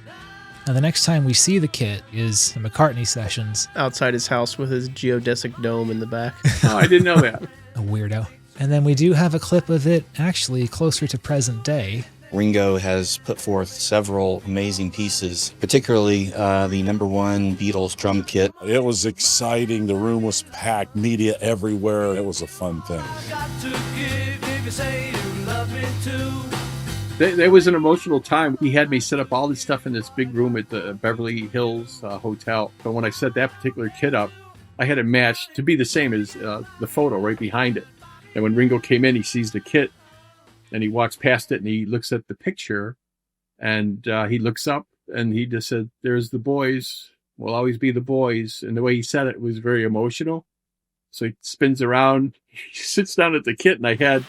Now, the next time we see the kit is the McCartney sessions. Outside his house with his geodesic dome in the back. Oh, I didn't know that. A weirdo. And then we do have a clip of it actually closer to present day. Ringo has put forth several amazing pieces, particularly the #1 Beatles drum kit. It was exciting. The room was packed, media everywhere. It was a fun thing. There was an emotional time. He had me set up all this stuff in this big room at the Beverly Hills Hotel. But when I set that particular kit up, I had it matched to be the same as the photo right behind it. And when Ringo came in, he sees the kit and he walks past it and he looks at the picture and he looks up and he just said, "There's the boys. Will always be the boys." And the way he said it was very emotional. So he spins around, he sits down at the kit, and I had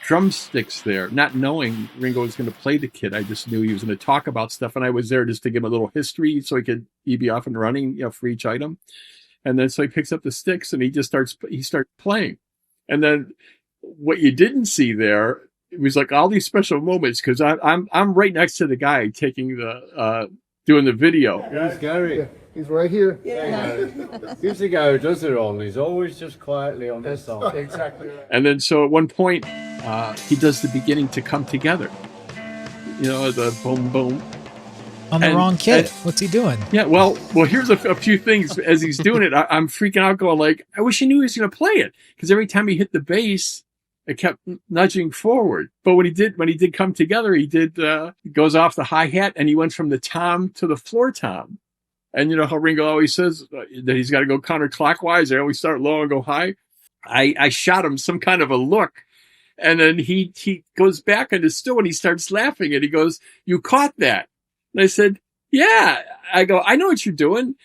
drumsticks there, not knowing Ringo was going to play the kit. I just knew he was going to talk about stuff, and I was there just to give him a little history so he'd be off and running, for each item. And then so he picks up the sticks and he starts playing. And then what you didn't see there, it was like all these special moments because I'm right next to the guy taking the doing the video. He's Gary. Yeah, he's right here. He's the guy who does it all. He's always just quietly on the side. Exactly right. And then so at one point, he does the beginning to come together. You know, the boom boom. On the wrong kit. What's he doing? Yeah, well, here's a few things as he's doing it. I'm freaking out, going like, I wish he knew he was going to play it, because every time he hit the bass, it kept nudging forward. But when he did come together, he goes off the hi hat and he went from the tom to the floor tom. And you know how Ringo always says that he's got to go counterclockwise. They always start low and go high. I shot him some kind of a look. And then he goes back on his stool and he starts laughing and he goes, "You caught that?" And I said, "Yeah." I go, "I know what you're doing."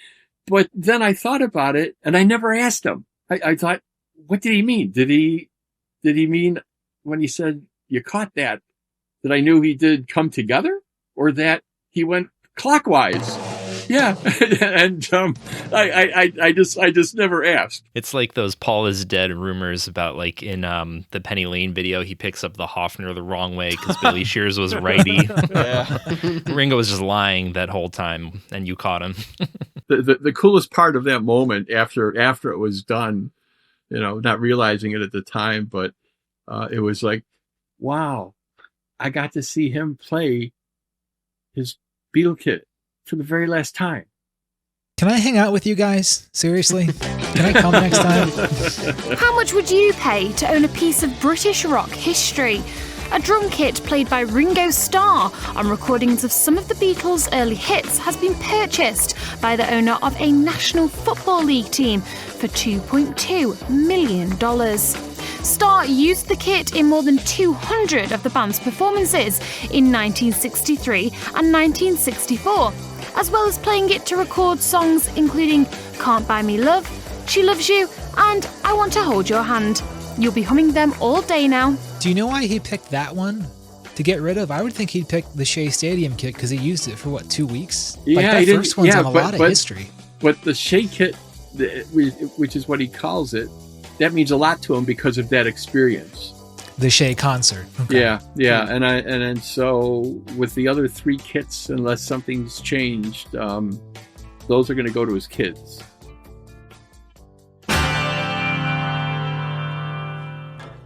But then I thought about it and I never asked him. I thought, what did he mean? Did he mean when he said, "You caught that," that I knew he did come together, or that he went clockwise? Yeah. And I just never asked. It's like those Paul is dead rumors about, like, in the Penny Lane video, he picks up the Hofner the wrong way because Billy Shears was righty. Ringo was just lying that whole time, and you caught him. The coolest part of that moment after it was done, you know, not realizing it at the time, but it was like, wow, I got to see him play his Beatle kit for the very last time. Can I hang out with you guys? Seriously? Can I come next time? How much would you pay to own a piece of British rock history? A drum kit played by Ringo Starr on recordings of some of the Beatles' early hits has been purchased by the owner of a National Football League team for $2.2 million. Starr used the kit in more than 200 of the band's performances in 1963 and 1964, as well as playing it to record songs including Can't Buy Me Love, She Loves You, and I Want to Hold Your Hand. You'll be humming them all day now. Do you know why he picked that one to get rid of? I would think he'd pick the Shea Stadium kit because he used it for, 2 weeks? Yeah, like that first one's on a lot of history. But the Shea kit, which is what he calls it, that means a lot to him because of that experience. The Shea concert. Okay. Yeah. And so with the other 3 kits, unless something's changed, those are going to go to his kids.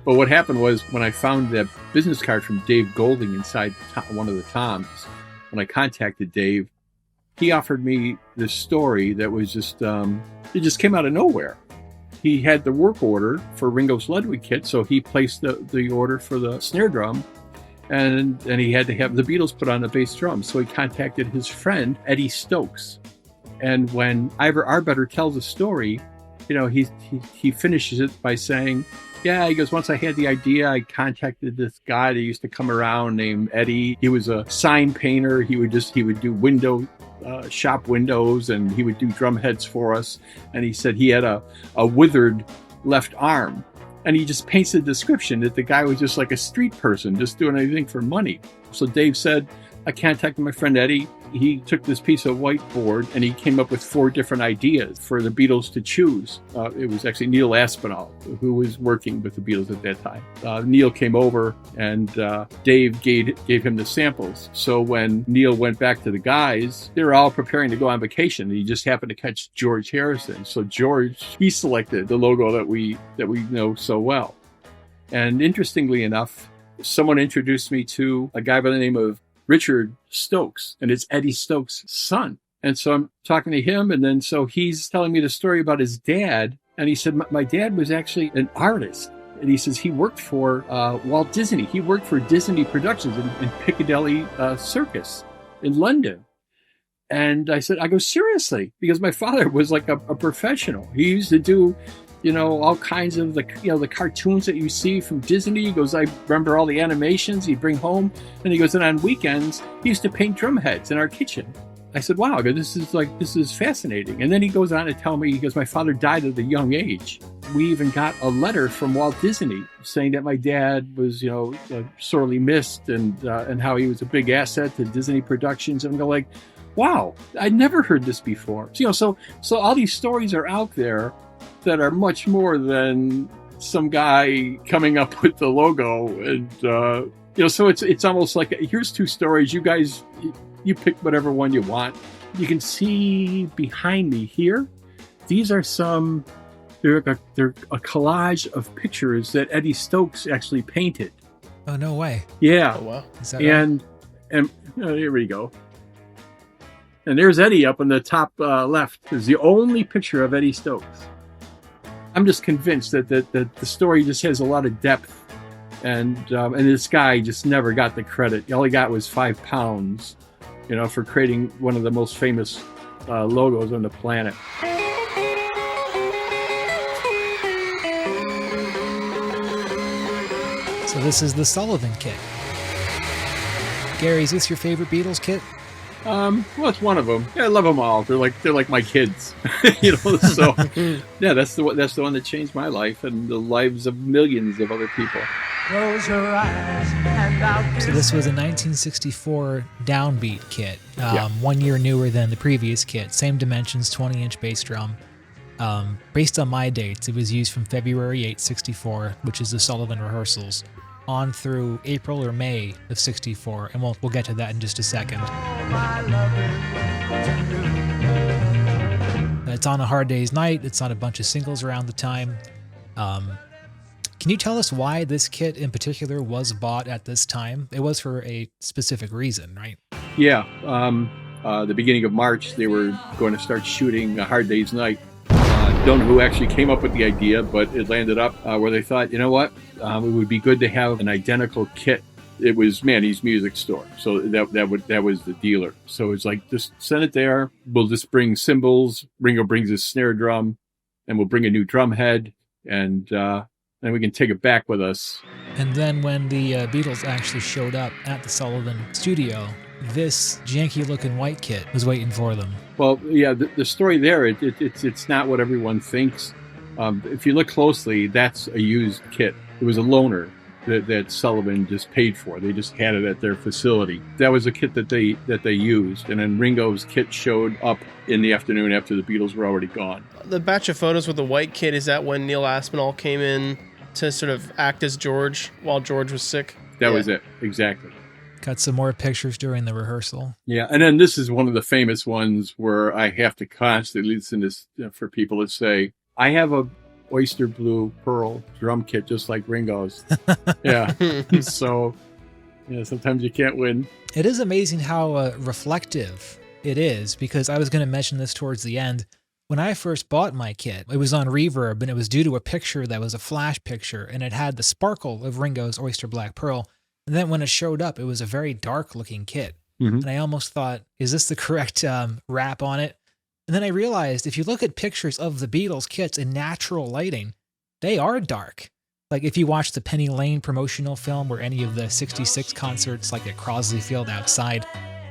But what happened was, when I found that business card from Dave Golding inside one of the toms, when I contacted Dave, he offered me this story that was just, it just came out of nowhere. He had the work order for Ringo's Ludwig kit, so he placed the order for the snare drum, and he had to have the Beatles put on the bass drum. So he contacted his friend, Eddie Stokes. And when Ivor Arbetter tells the story, you know, he finishes it by saying, yeah, he goes, once I had the idea, I contacted this guy that used to come around named Eddie. He was a sign painter. He would do shop windows, and he would do drum heads for us. And he said he had a withered left arm. And he just paints the description that the guy was just like a street person, just doing anything for money. So Dave said, I contacted my friend Eddie. He took this piece of whiteboard and he came up with 4 different ideas for the Beatles to choose. It was actually Neil Aspinall who was working with the Beatles at that time. Neil came over and Dave gave him the samples. So when Neil went back to the guys, they were all preparing to go on vacation. He just happened to catch George Harrison. So George, he selected the logo that we know so well. And interestingly enough, someone introduced me to a guy by the name of Richard Stokes, and it's Eddie Stokes' son. And so I'm talking to him, and then so he's telling me the story about his dad, and he said, my dad was actually an artist. And he says he worked for Walt Disney. He worked for Disney Productions in Piccadilly Circus in London. And I go, seriously? Because my father was like a professional. He used to do, you know, all kinds of the cartoons that you see from Disney. He goes, I remember all the animations he'd bring home. And he goes, and on weekends, he used to paint drum heads in our kitchen. I said, wow, this is fascinating. And then he goes on to tell me, he goes, my father died at a young age. We even got a letter from Walt Disney saying that my dad was, you know, sorely missed and how he was a big asset to Disney Productions. And I'm like, wow, I'd never heard this before. So, you know, so all these stories are out there that are much more than some guy coming up with the logo, and so it's almost like, here's two stories. You guys, you pick whatever one you want. You can see behind me here. These are they're a collage of pictures that Eddie Stokes actually painted. Oh, no way. Yeah. Oh, wow. Is that and here we go. And there's Eddie up in the top left. Is the only picture of Eddie Stokes. I'm just convinced that the story just has a lot of depth, and this guy just never got the credit. All he got was £5, for creating one of the most famous logos on the planet. So this is the Sullivan Kit. Gary, is this your favorite Beatles kit? Well, it's one of them. Yeah, I love them all. They're like my kids, So yeah, that's the one that changed my life and the lives of millions of other people. Close your eyes and I'll So this was a 1964 Downbeat kit, Yeah. 1 year newer than the previous kit. Same dimensions, 20-inch bass drum. Based on my dates, it was used from February 8, 64, which is the Sullivan rehearsals, on through April or May of 64, and we'll get to that in just a second. It's on A Hard Day's Night. It's on a bunch of singles around the time. Can you tell us why this kit in particular was bought at this time? It was for a specific reason, right? Yeah. The beginning of March, they were going to start shooting A Hard Day's Night. Don't know who actually came up with the idea, but it landed up where they thought, you know what, it would be good to have an identical kit. It was Manny's Music Store, so that was the dealer. So it's like, just send it there. We'll just bring cymbals. Ringo brings his snare drum, and we'll bring a new drum head, and then we can take it back with us. And then when the Beatles actually showed up at the Sullivan studio, this janky-looking white kit was waiting for them. Well, yeah, the story there, it's not what everyone thinks. If you look closely, that's a used kit. It was a loaner that Sullivan just paid for. They just had it at their facility. That was a kit that they used, and then Ringo's kit showed up in the afternoon after the Beatles were already gone. The batch of photos with the white kit, is that when Neil Aspinall came in to sort of act as George while George was sick? That was it, exactly. Got some more pictures during the rehearsal. Yeah, and then this is one of the famous ones where I have to constantly listen to for people that say, I have a oyster blue pearl drum kit just like Ringo's. Yeah. So, sometimes you can't win. It is amazing how reflective it is, because I was going to mention this towards the end. When I first bought my kit, it was on Reverb, and it was due to a picture that was a flash picture, and it had the sparkle of Ringo's oyster black pearl. And then when it showed up, it was a very dark-looking kit. Mm-hmm. And I almost thought, is this the correct wrap on it? And then I realized, if you look at pictures of the Beatles kits in natural lighting, they are dark. Like if you watch the Penny Lane promotional film or any of the 66 concerts like at Crosley Field outside,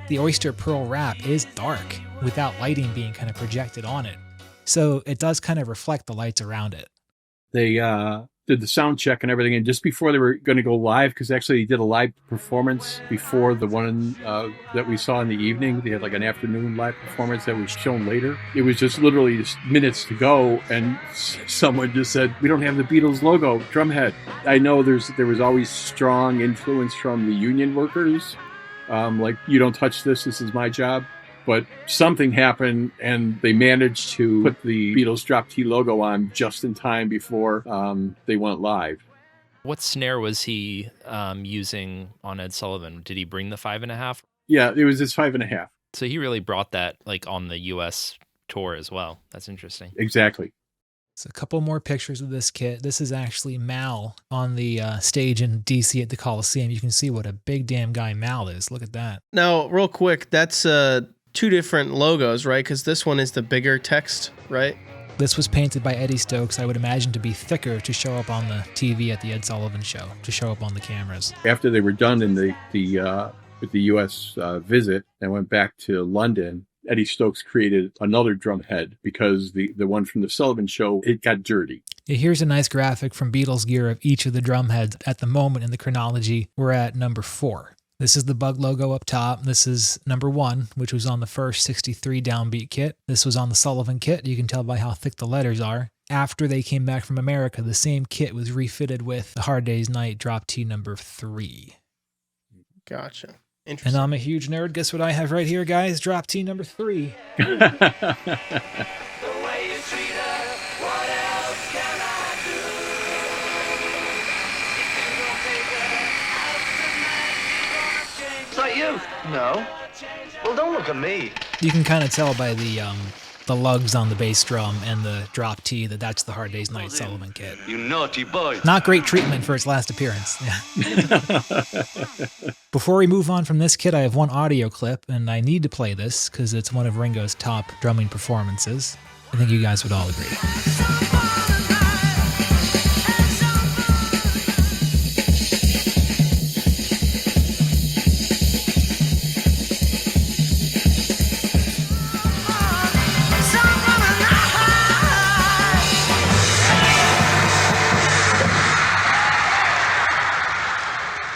the oyster pearl wrap is dark without lighting being kind of projected on it. So it does kind of reflect the lights around it. They did the sound check and everything, and just before they were going to go live, because actually they did a live performance before the one that we saw in the evening. They had like an afternoon live performance that was shown later. It was just literally just minutes to go, and someone just said, we don't have the Beatles logo, drumhead. I know there was always strong influence from the union workers, like, you don't touch this is my job. But something happened, and they managed to put the Beatles Drop T logo on just in time before they went live. What snare was he using on Ed Sullivan? Did he bring the 5.5? Yeah, it was his 5.5. So he really brought that like on the U.S. tour as well. That's interesting. Exactly. So a couple more pictures of this kit. This is actually Mal on the stage in D.C. at the Coliseum. You can see what a big damn guy Mal is. Look at that. Now, real quick, that's two different logos, right? Because this one is the bigger text, right? This was painted by Eddie Stokes, I would imagine to be thicker to show up on the TV at the Ed Sullivan Show, to show up on the cameras. After they were done in with the U.S. Visit and went back to London, Eddie Stokes created another drum head because the one from the Sullivan Show, it got dirty. Here's a nice graphic from Beatles gear of each of the drum heads. At the moment in the chronology, we're at number 4. This is the Bug logo up top. This is number 1, which was on the first 63 Downbeat kit. This was on the Sullivan kit. You can tell by how thick the letters are. after they came back from America, the same kit was refitted with the Hard Day's Night Drop T number 3. Gotcha. And Interesting. I'm a huge nerd. Guess what I have right here, guys? Drop T number 3. Is that you? No. Well, don't look at me. You can kind of tell by the lugs on the bass drum and the drop T that's the Hard Day's Night Sullivan kit. You naughty boy. Not great treatment for its last appearance. Yeah. Before we move on from this kit, I have one audio clip, and I need to play this because it's one of Ringo's top drumming performances. I think you guys would all agree.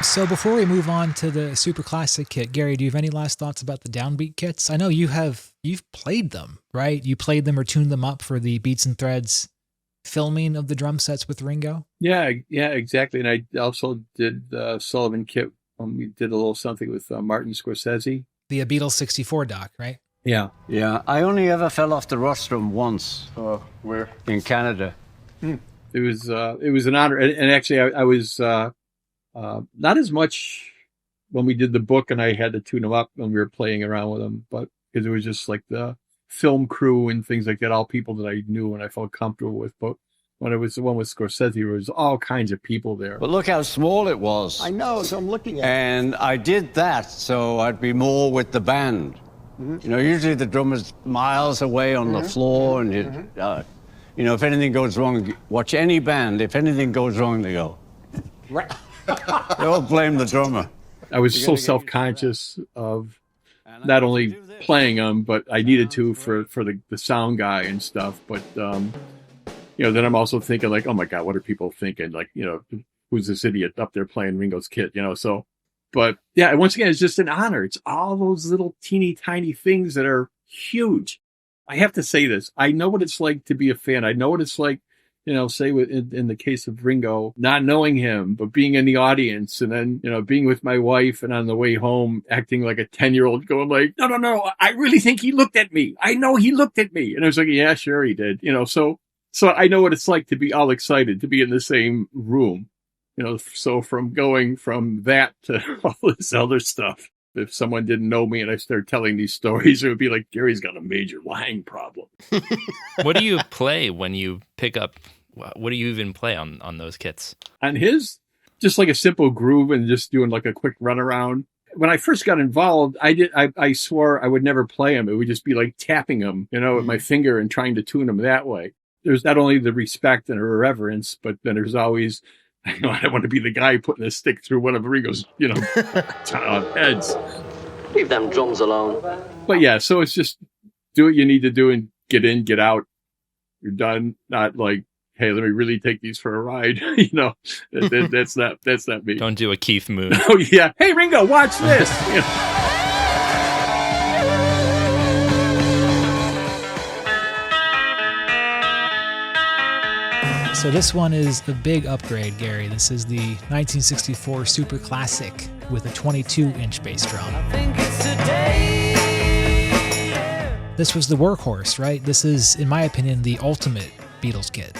So before we move on to the super classic kit, Gary, do you have any last thoughts about the Downbeat kits? I know you've played them, right? You played them or tuned them up for the Beats and Threads filming of the drum sets with Ringo. Yeah, exactly. And I also did the Sullivan kit when we did a little something with Martin Scorsese. The Beatles 64 doc, right? Yeah. Yeah, I only ever fell off the rostrum once. Where? In Canada. It was an honor, and actually I was not as much when we did the book and I had to tune them up when we were playing around with them, but because it was just like the film crew and things like that, all people that I knew and I felt comfortable with. But when it was the one with Scorsese, there was all kinds of people there. But look how small it was. I know, so I'm looking at it. And I did that so I'd be more with the band. You know, usually the drummer's miles away on the floor, and you know, if anything goes wrong, watch any band. If anything goes wrong, they go. Right. They all blame the drummer. I was so self-conscious of not only playing them, but I needed to for the sound guy and stuff. But you know, then I'm also thinking like, oh my God, what are people thinking? Like, you know, who's this idiot up there playing Ringo's kit? You know, so. But yeah, once again, it's just an honor. It's all those little teeny tiny things that are huge. I have to say this. I know what it's like to be a fan. I know what it's like, you know, say in the case of Ringo, not knowing him, but being in the audience and then, you know, being with my wife and on the way home, acting like a 10-year-old going like, no, I really think he looked at me. I know he looked at me. And I was like, yeah, sure he did. You know, so I know what it's like to be all excited, to be in the same room. You know, so from going from that to all this other stuff, if someone didn't know me and I started telling these stories, it would be like, Gary's got a major lying problem. What do you play when you pick up? What do you even play on those kits? On his, just like a simple groove and just doing like a quick runaround. When I first got involved, I swore I would never play him. It would just be like tapping him, you know, with my finger and trying to tune him that way. There's not only the respect and reverence, but then there's always, I don't want to be the guy putting a stick through one of Ringo's, you know, heads. Leave them drums alone. But yeah, so it's just do what you need to do and get in, get out. You're done. Not like, hey, let me really take these for a ride. You know, that's not me. Don't do a Keith move. Oh yeah. Hey Ringo, watch this. You know? So this one is a big upgrade, Gary. This is the 1964 Super Classic with a 22-inch bass drum. This was the workhorse, right? This is, in my opinion, the ultimate Beatles kit.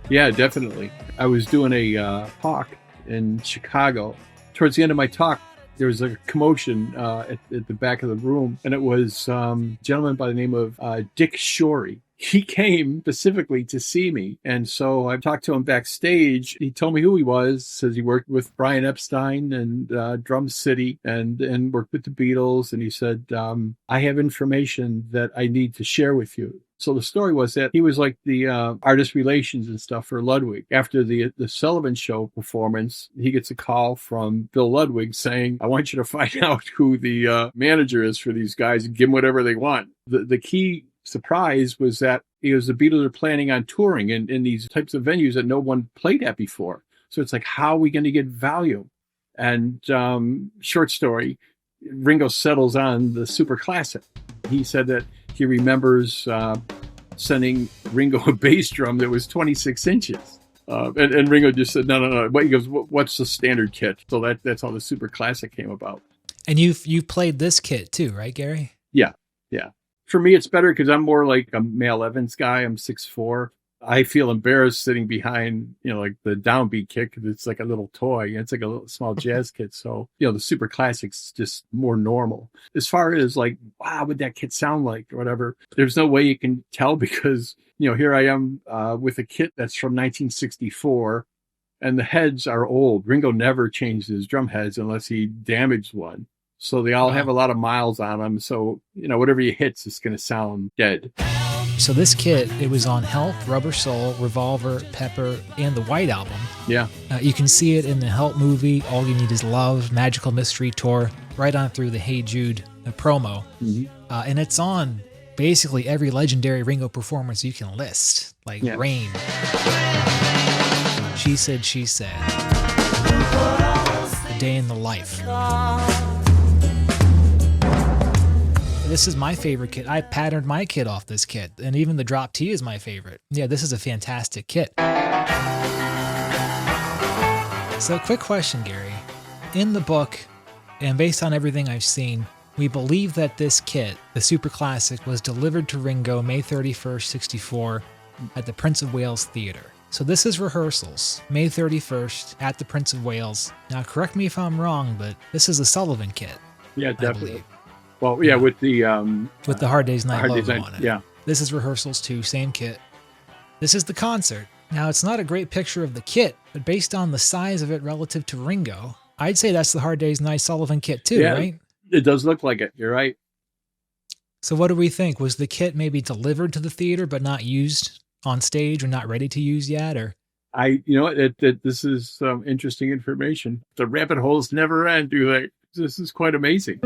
Yeah, definitely. I was doing a talk in Chicago. Towards the end of my talk, there was a commotion at the back of the room, and it was a gentleman by the name of Dick Shorey. He came specifically to see me, and so I talked to him backstage. He told me who he was, says he worked with Brian Epstein and Drum City and worked with the Beatles, and he said, I have information that I need to share with you. So the story was that he was like the artist relations and stuff for Ludwig. After the Sullivan Show performance, he gets a call from Bill Ludwig saying, I want you to find out who the manager is for these guys and give them whatever they want. The key surprise was that the Beatles are planning on touring in these types of venues that no one played at before. So it's like, how are we going to get value? And short story, Ringo settles on the Super Classic. He said that he remembers sending Ringo a bass drum that was 26 inches. And Ringo just said, no. But he goes, what's the standard kit? So that's how the Super Classic came about. And you've played this kit too, right, Gary? Yeah. For me, it's better because I'm more like a Male Evans guy. I'm 6'4". I feel embarrassed sitting behind, like the Downbeat Kit, because it's like a little toy. It's like a little small jazz kit. So, the Super Classic's just more normal. As far as like, wow, would that kit sound like or whatever, there's no way you can tell because, here I am with a kit that's from 1964 and the heads are old. Ringo never changed his drum heads unless he damaged one. So they all have a lot of miles on them. So, whatever you hits, it's going to sound dead. So this kit, it was on Help, Rubber Soul, Revolver, Pepper, and the White Album. Yeah. You can see it in the Help movie, All You Need Is Love, Magical Mystery Tour, right on through the Hey Jude promo. Mm-hmm. And it's on basically every legendary Ringo performance you can list, like Rain, She Said, A Day in the Life. This is my favorite kit. I patterned my kit off this kit, and even the Drop T is my favorite. Yeah, this is a fantastic kit. So, quick question, Gary. In the book, and based on everything I've seen, we believe that this kit, the Super Classic, was delivered to Ringo May 31st, 64 at the Prince of Wales Theatre. So this is rehearsals, May 31st at the Prince of Wales. Now, correct me if I'm wrong, but this is a Sullivan kit. Yeah, definitely. Well, yeah, with the Hard Day's Night logo on it. Yeah. This is rehearsals too, same kit. This is the concert. Now, it's not a great picture of the kit, but based on the size of it relative to Ringo, I'd say that's the Hard Day's Night Sullivan kit too, right? It does look like it. You're right. So what do we think? Was the kit maybe delivered to the theater but not used on stage or not ready to use yet? Or this is some interesting information. The rabbit holes never end, do they? This is quite amazing.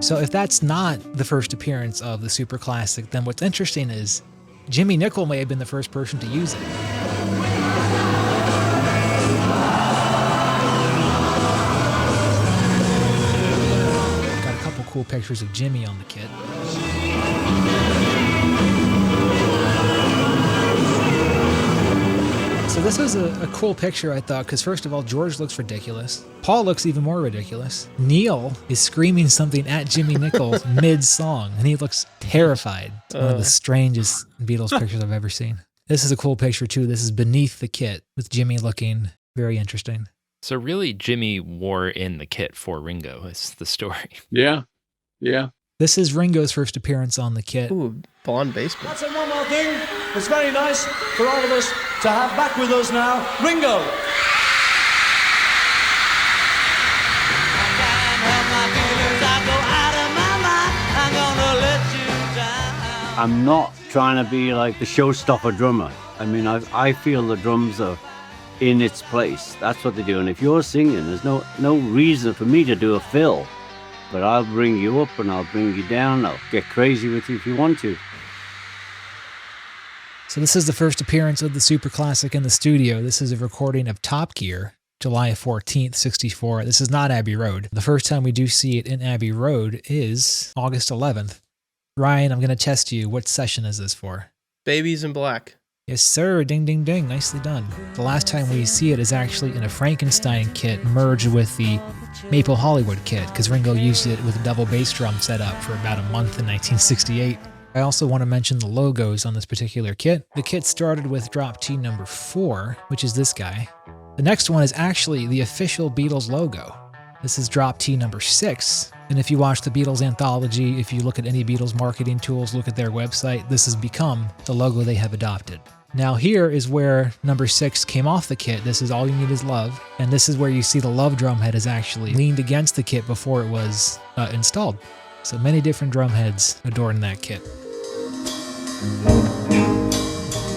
So if that's not the first appearance of the Super Classic, then what's interesting is Jimmy Nicol may have been the first person to use it. Got a couple cool pictures of Jimmy on the kit. So this is a cool picture, I thought, because first of all, George looks ridiculous. Paul looks even more ridiculous. Neil is screaming something at Jimmy Nicol mid-song, and he looks terrified. It's one of the strangest Beatles pictures I've ever seen. This is a cool picture, too. This is beneath the kit, with Jimmy looking very interesting. So really, Jimmy wore in the kit for Ringo, is the story. Yeah. This is Ringo's first appearance on the kit. Ooh, blonde bass player. That's one more thing. It's very nice for all of us to have back with us now, Ringo. I'm not trying to be like the showstopper drummer. I mean, I feel the drums are in its place. That's what they do. And if you're singing, there's no reason for me to do a fill. But I'll bring you up and I'll bring you down. I'll get crazy with you if you want to. So this is the first appearance of the Super Classic in the studio. This is a recording of Top Gear, July 14th, 64. This is not Abbey Road. The first time we do see it in Abbey Road is August 11th. Ryan, I'm going to test you. What session is this for? Babies in Black. Yes, sir. Ding, ding, ding. Nicely done. The last time we see it is actually in a Frankenstein kit merged with the Maple Hollywood kit, because Ringo used it with a double bass drum setup for about a month in 1968. I also want to mention the logos on this particular kit. The kit started with Drop T number 4, which is this guy. The next one is actually the official Beatles logo. This is Drop T number 6. And if you watch the Beatles anthology, if you look at any Beatles marketing tools, look at their website, this has become the logo they have adopted. Now here is where number 6 came off the kit. This is All You Need Is Love. And this is where you see the Love drum head is actually leaned against the kit before it was installed. So many different drum heads adorn that kit.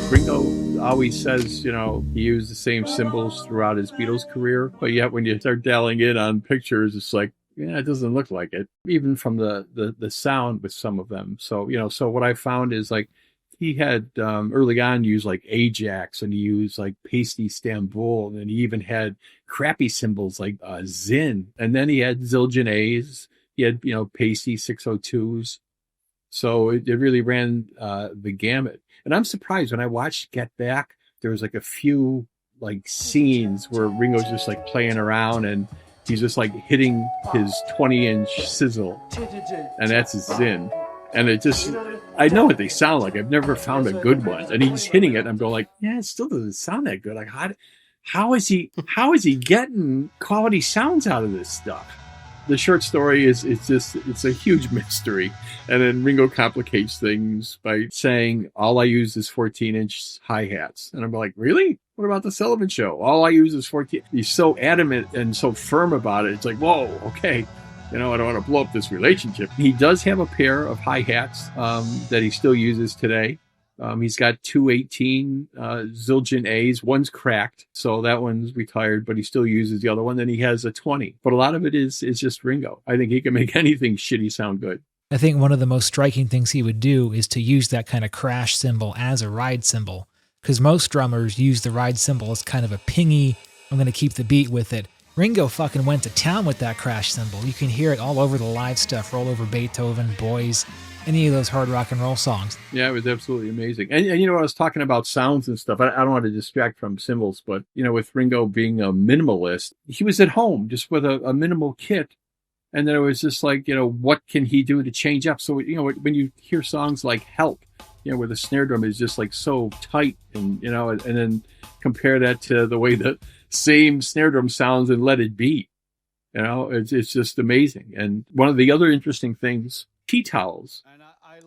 Ringo always says, you know, he used the same cymbals throughout his Beatles career, but yet when you start dialing in on pictures, it's like, yeah, it doesn't look like it, even from the sound with some of them. So, you know, so what I found is like he had early on used like Ajax, and he used like Pasty Istanbul, and he even had crappy cymbals like Zinn, and then he had Zildjian A's, he had, you know, Pasty 602s. So it really ran the gamut. And I'm surprised when I watched Get Back, there was like a few like scenes where Ringo's just like playing around and he's just like hitting his 20-inch sizzle, and that's his Zinn. And it just, I know what they sound like. I've never found a good one. And he's hitting it, and I'm going like, yeah, it still doesn't sound that good. Like, how is he getting quality sounds out of this stuff? The short story is it's a huge mystery. And then Ringo complicates things by saying, all I use is 14-inch hi-hats. And I'm like, really? What about the Sullivan Show? All I use is 14. He's so adamant and so firm about it. It's like, whoa, okay. You know, I don't want to blow up this relationship. He does have a pair of hi-hats that he still uses today. He's got 218 Zildjian A's. One's cracked, so that one's retired, but he still uses the other one. Then he has a 20. But a lot of it is just Ringo. I think he can make anything shitty sound good. I think one of the most striking things he would do is to use that kind of crash cymbal as a ride cymbal, because most drummers use the ride cymbal as kind of a pingy, I'm going to keep the beat with it. Ringo fucking went to town with that crash cymbal. You can hear it all over the live stuff, Roll Over Beethoven, Boys, any of those hard rock and roll songs. Yeah, it was absolutely amazing. And you know, I was talking about sounds and stuff. I don't want to distract from cymbals, but, you know, with Ringo being a minimalist, he was at home just with a minimal kit. And then it was just like, you know, what can he do to change up? So, you know, when you hear songs like Help, you know, where the snare drum is just like so tight, and, you know, and then compare that to the way the same snare drum sounds in Let It Be, you know, it's just amazing. And one of the other interesting things, tea towels,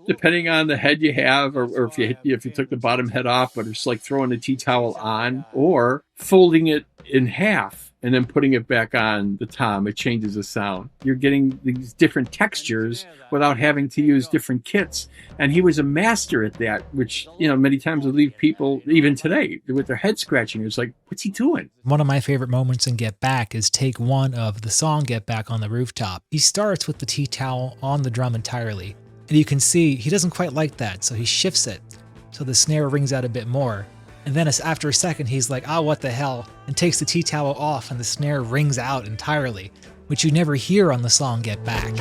depending on the head you have, or if you took the bottom head off, but it's like throwing the tea towel on or folding it in half and then putting it back on the tom, it changes the sound. You're getting these different textures without having to use different kits. And he was a master at that, which, you know, many times would leave people, even today, with their head scratching. It's like, what's he doing? One of my favorite moments in Get Back is take one of the song Get Back on the Rooftop. He starts with the tea towel on the drum entirely. And you can see he doesn't quite like that, so he shifts it so the snare rings out a bit more. And then after a second, he's like, oh, what the hell, and takes the tea towel off, and the snare rings out entirely, which you never hear on the song Get Back.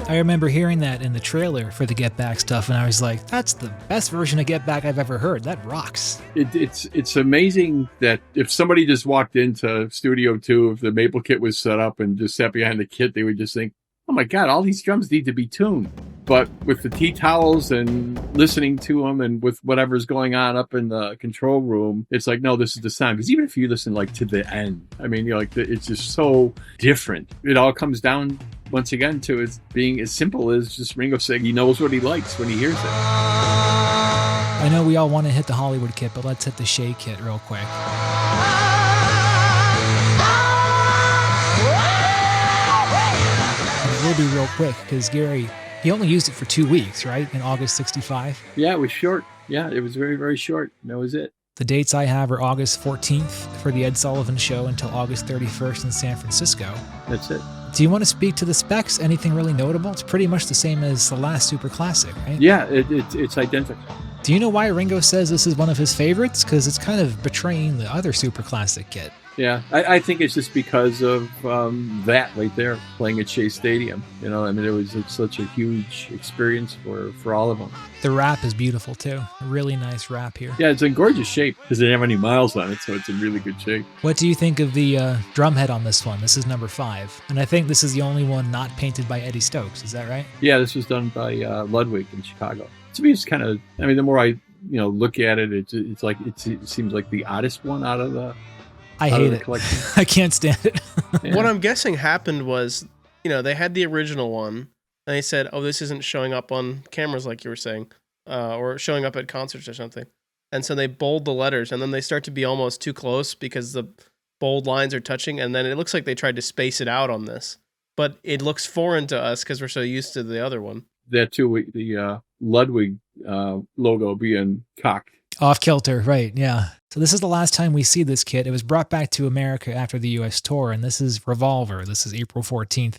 I remember hearing that in the trailer for the Get Back stuff, and I was like, that's the best version of Get Back I've ever heard. That rocks. It's amazing that if somebody just walked into Studio 2, if the Maple kit was set up and just sat behind the kit, they would just think, oh my God, all these drums need to be tuned. But with the tea towels and listening to them, and with whatever's going on up in the control room, it's like, no, this is the sound. Because even if you listen like to the end, I mean, you're like, it's just so different. It all comes down once again to it being as simple as just Ringo saying he knows what he likes when he hears it. I know we all want to hit the Hollywood kit, but let's hit the Shea kit real quick. And it will be real quick because Gary, he only used it for 2 weeks, right? In August 65? Yeah, it was short. Yeah, it was very, very short. That was it. The dates I have are August 14th for the Ed Sullivan Show until August 31st in San Francisco. That's it. Do you want to speak to the specs? Anything really notable? It's pretty much the same as the last Super Classic, right? Yeah, it's identical. Do you know why Ringo says this is one of his favorites? Because it's kind of betraying the other Super Classic kit. Yeah, I think it's just because of that right there, playing at Shea Stadium. You know, I mean, it's such a huge experience for all of them. The wrap is beautiful, too. A really nice wrap here. Yeah, it's in gorgeous shape because they don't have any miles on it, so it's in really good shape. What do you think of the drum head on this one? This is number 5. And I think this is the only one not painted by Eddie Stokes. Is that right? Yeah, this was done by Ludwig in Chicago. To me, it's kind of, I mean, the more I look at it, it's like it seems like the oddest one out of the I hate it. I can't stand it. Yeah. What I'm guessing happened was, they had the original one, and they said, oh, this isn't showing up on cameras like you were saying, or showing up at concerts or something. And so they bold the letters, and then they start to be almost too close because the bold lines are touching, and then it looks like they tried to space it out on this. But it looks foreign to us because we're so used to the other one. that too, with the Ludwig logo being cocked. Off kilter, right, yeah. So this is the last time we see this kit. It was brought back to America after the US tour, and this is Revolver. This is April 14th,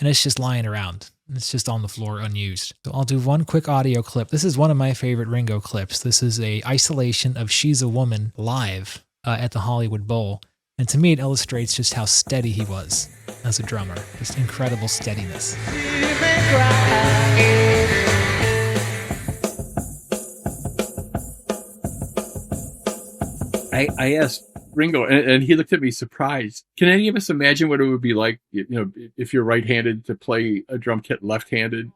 and it's just lying around. It's just on the floor unused. So I'll do one quick audio clip. This is one of my favorite Ringo clips. This is a isolation of She's a Woman live at the Hollywood Bowl. And to me, it illustrates just how steady he was as a drummer. Just incredible steadiness. I asked Ringo, and he looked at me surprised. Can any of us imagine what it would be like, if you're right-handed to play a drum kit left-handed?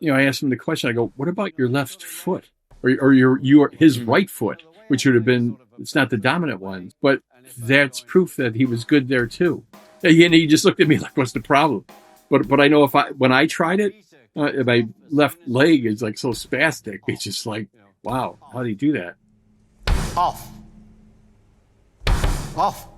I asked him the question. I go, what about your left foot, or his right foot, which would have been, it's not the dominant one, but that's proof that he was good there too. And he just looked at me like, what's the problem? But I know when I tried it, my left leg is like so spastic. It's just like, wow, how do you do that? Off. Off.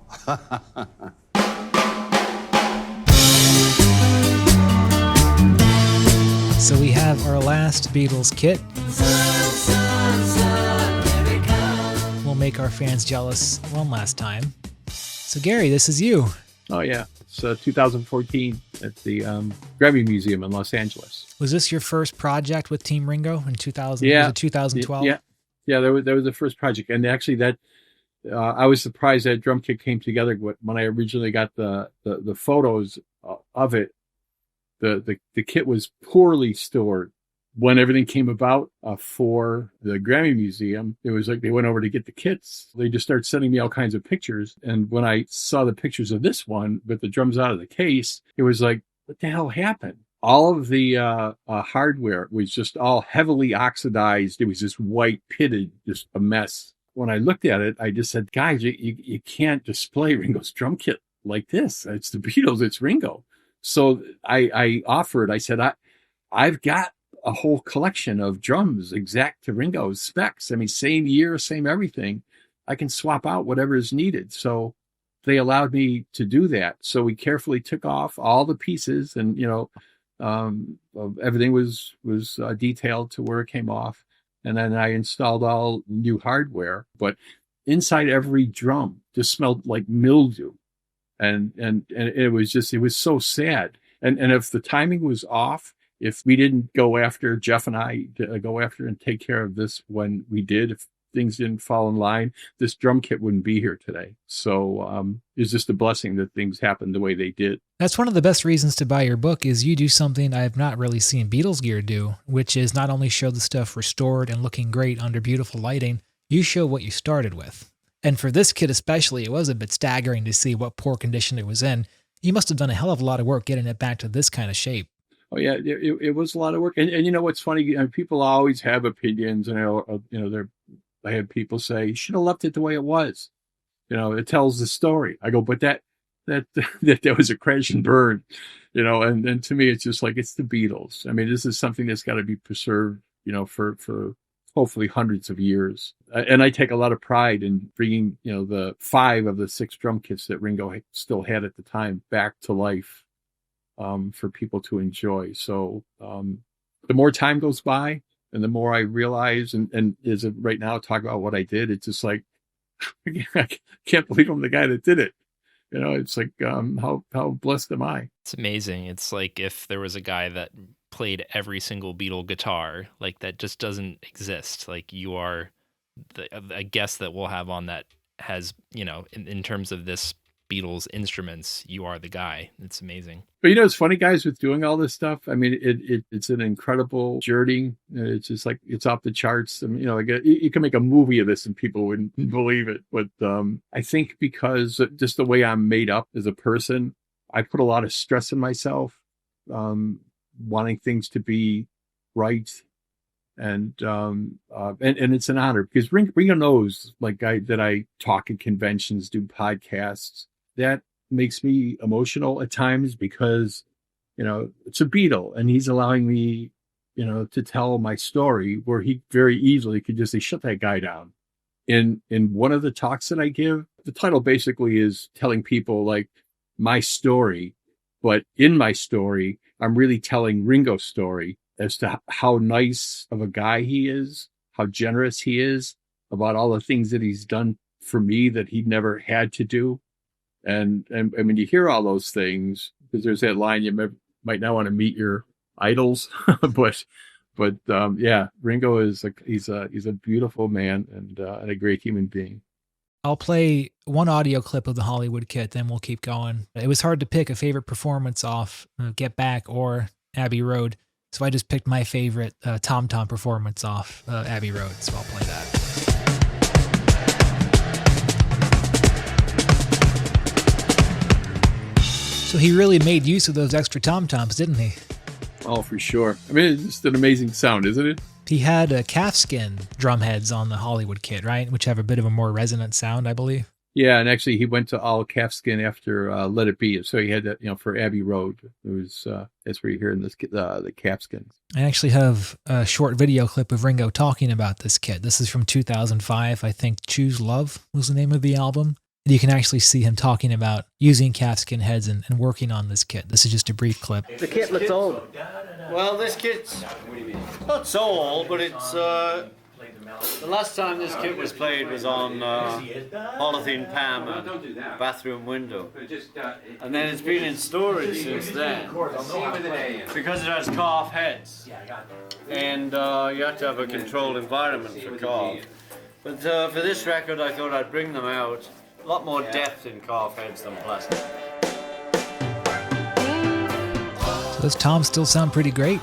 So we have our last Beatles kit. We'll make our fans jealous one last time. So Gary, this is you. Oh yeah, it's 2014 at the Grammy Museum in Los Angeles. Was this your first project with Team Ringo in 2000? Yeah, was it 2012? Yeah. That was the first project, and actually that. I was surprised that drum kit came together when I originally got the photos of it. The kit was poorly stored. When everything came about for the Grammy Museum, it was like they went over to get the kits. They just started sending me all kinds of pictures. And when I saw the pictures of this one with the drums out of the case, it was like, what the hell happened? All of the hardware was just all heavily oxidized. It was just white pitted, just a mess. When I looked at it, I just said, guys, you can't display Ringo's drum kit like this. It's the Beatles, it's Ringo. So I offered, I said, I've got a whole collection of drums exact to Ringo's specs. I mean, same year, same everything. I can swap out whatever is needed. So they allowed me to do that. So we carefully took off all the pieces, and, everything was detailed to where it came off. And then I installed all new hardware, but inside every drum just smelled like mildew. And it was so sad. And if the timing was off, if we didn't go after, Jeff and I go after and take care of this when we did, if things didn't fall in line, this drum kit wouldn't be here today. So it's just a blessing that things happened the way they did. That's one of the best reasons to buy your book, is you do something I've not really seen Beatles gear do, which is not only show the stuff restored and looking great under beautiful lighting, you show what you started with. And for this kit especially, it was a bit staggering to see what poor condition it was in. You must have done a hell of a lot of work getting it back to this kind of shape. Oh yeah, it was a lot of work. And you know what's funny? People always have opinions, and I had people say, you should have left it the way it was. It tells the story. I go, but that was a crash and burn, and to me, it's just like, it's the Beatles. I mean, this is something that's got to be preserved, for hopefully hundreds of years. And I take a lot of pride in bringing, the 5 of the 6 drum kits that Ringo still had at the time back to life, for people to enjoy. So the more time goes by, and the more I realize, and as of right now, talk about what I did, it's just like, I can't believe I'm the guy that did it. It's like, how blessed am I? It's amazing. It's like if there was a guy that played every single Beatle guitar, like that just doesn't exist. Like you are a guest that we'll have on that has, in terms of this Beatles instruments, you are the guy. It's amazing. But it's funny, guys, with doing all this stuff. I mean, it's an incredible journey. It's just like, it's off the charts. I mean, you can make a movie of this and people wouldn't believe it. But I think because just the way I'm made up as a person, I put a lot of stress in myself, wanting things to be right. And it's an honor, because Ringo knows, that I talk at conventions, do podcasts. That makes me emotional at times because, it's a Beatle, and he's allowing me, to tell my story, where he very easily could just say, shut that guy down. In one of the talks that I give, the title basically is telling people my story, but in my story, I'm really telling Ringo's story. as to how nice of a guy he is, how generous he is about all the things that he's done for me that he never had to do. And I mean, you hear all those things, because there's that line, you might not want to meet your idols, but yeah, Ringo is he's a beautiful man and a great human being. I'll play one audio clip of the Hollywood Kit, then we'll keep going. It was hard to pick a favorite performance off Get Back or Abbey Road, so I just picked my favorite Tom Tom performance off Abbey Road, so I'll play that. So he really made use of those extra Tom Toms, didn't he? Oh, for sure. I mean, it's just an amazing sound, isn't it? He had calfskin drum heads on the Hollywood Kit, right? Which have a bit of a more resonant sound, I believe. Yeah, and actually he went to all calfskin after Let It Be. So he had that, for Abbey Road. It was that's where you hear in this the calfskins. I actually have a short video clip of Ringo talking about this kit. This is from 2005. I think Choose Love was the name of the album. And you can actually see him talking about using calfskin heads and working on this kit. This is just a brief clip. The kit looks old. Well, this kit's not so old, but it's the last time this kit was played was on Polythene Pam and Bathroom Window. And then it's been in storage since then. Because it has calf heads. And you have to have a controlled environment for calf. But for this record, I thought I'd bring them out. A lot more depth in calf heads than plastic. So those toms still sound pretty great.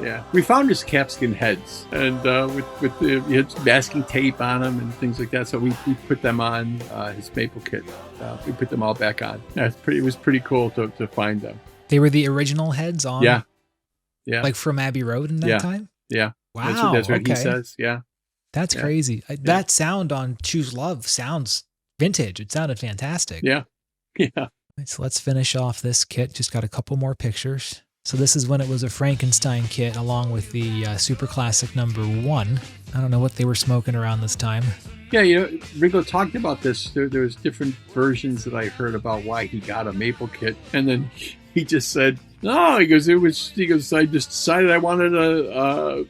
Yeah, we found his calfskin heads, and with the he had masking tape on them and things like that. So we put them on his maple kit. We put them all back on. Yeah, it was pretty cool to find them. They were the original heads on. Yeah. Like from Abbey Road in that time. Yeah. Wow. That's what he says. Yeah. That's crazy. That sound on Choose Love sounds vintage. It sounded fantastic. Yeah. Yeah. Right, so let's finish off this kit. Just got a couple more pictures. So this is when it was a Frankenstein kit along with the Super Classic #1. I don't know what they were smoking around this time. Yeah, Ringo talked about this. There was different versions that I heard about why he got a maple kit. And then he just said, no, he goes, I just decided I wanted a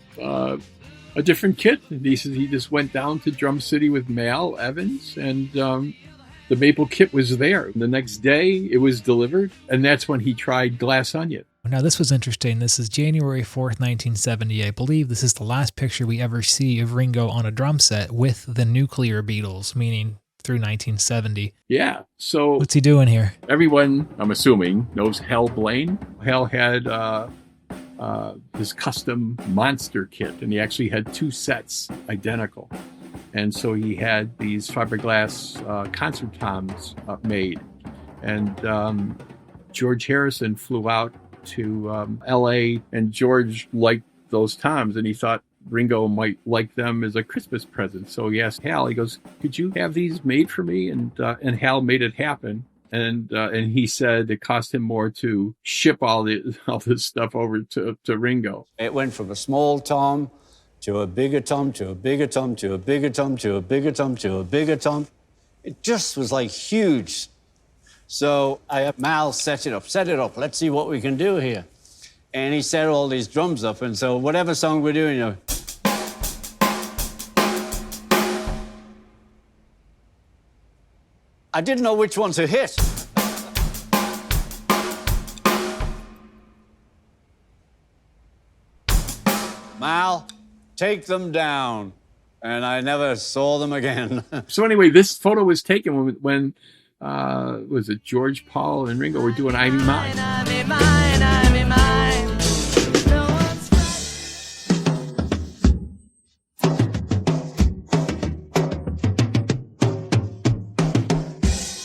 different kit. And he says he just went down to Drum City with Mal Evans, and the maple kit was there. The next day it was delivered, and that's when he tried Glass Onion. Now this was interesting. This is January 4th, 1970. I believe this is the last picture we ever see of Ringo on a drum set with the Nuclear Beatles, meaning through 1970. Yeah, so... What's he doing here? Everyone, I'm assuming, knows Hal Blaine. Hal had his custom monster kit, and he actually had 2 sets identical. And so he had these fiberglass concert toms made. And George Harrison flew out to L.A., and George liked those toms, and he thought Ringo might like them as a Christmas present. So he asked Hal, he goes, could you have these made for me? And Hal made it happen. And he said it cost him more to ship all this stuff over to Ringo. It went from a small tom to a bigger tom, to a bigger tom, to a bigger tom, to a bigger tom, to a bigger tom. It just was like huge. So I had Mal set it up. Let's see what we can do here. And he set all these drums up. And so whatever song we're doing, I didn't know which one to hit. Mal, take them down. And I never saw them again. So anyway, this photo was taken when was it George, Paul, and Ringo were doing I'm Mine. I'm mine.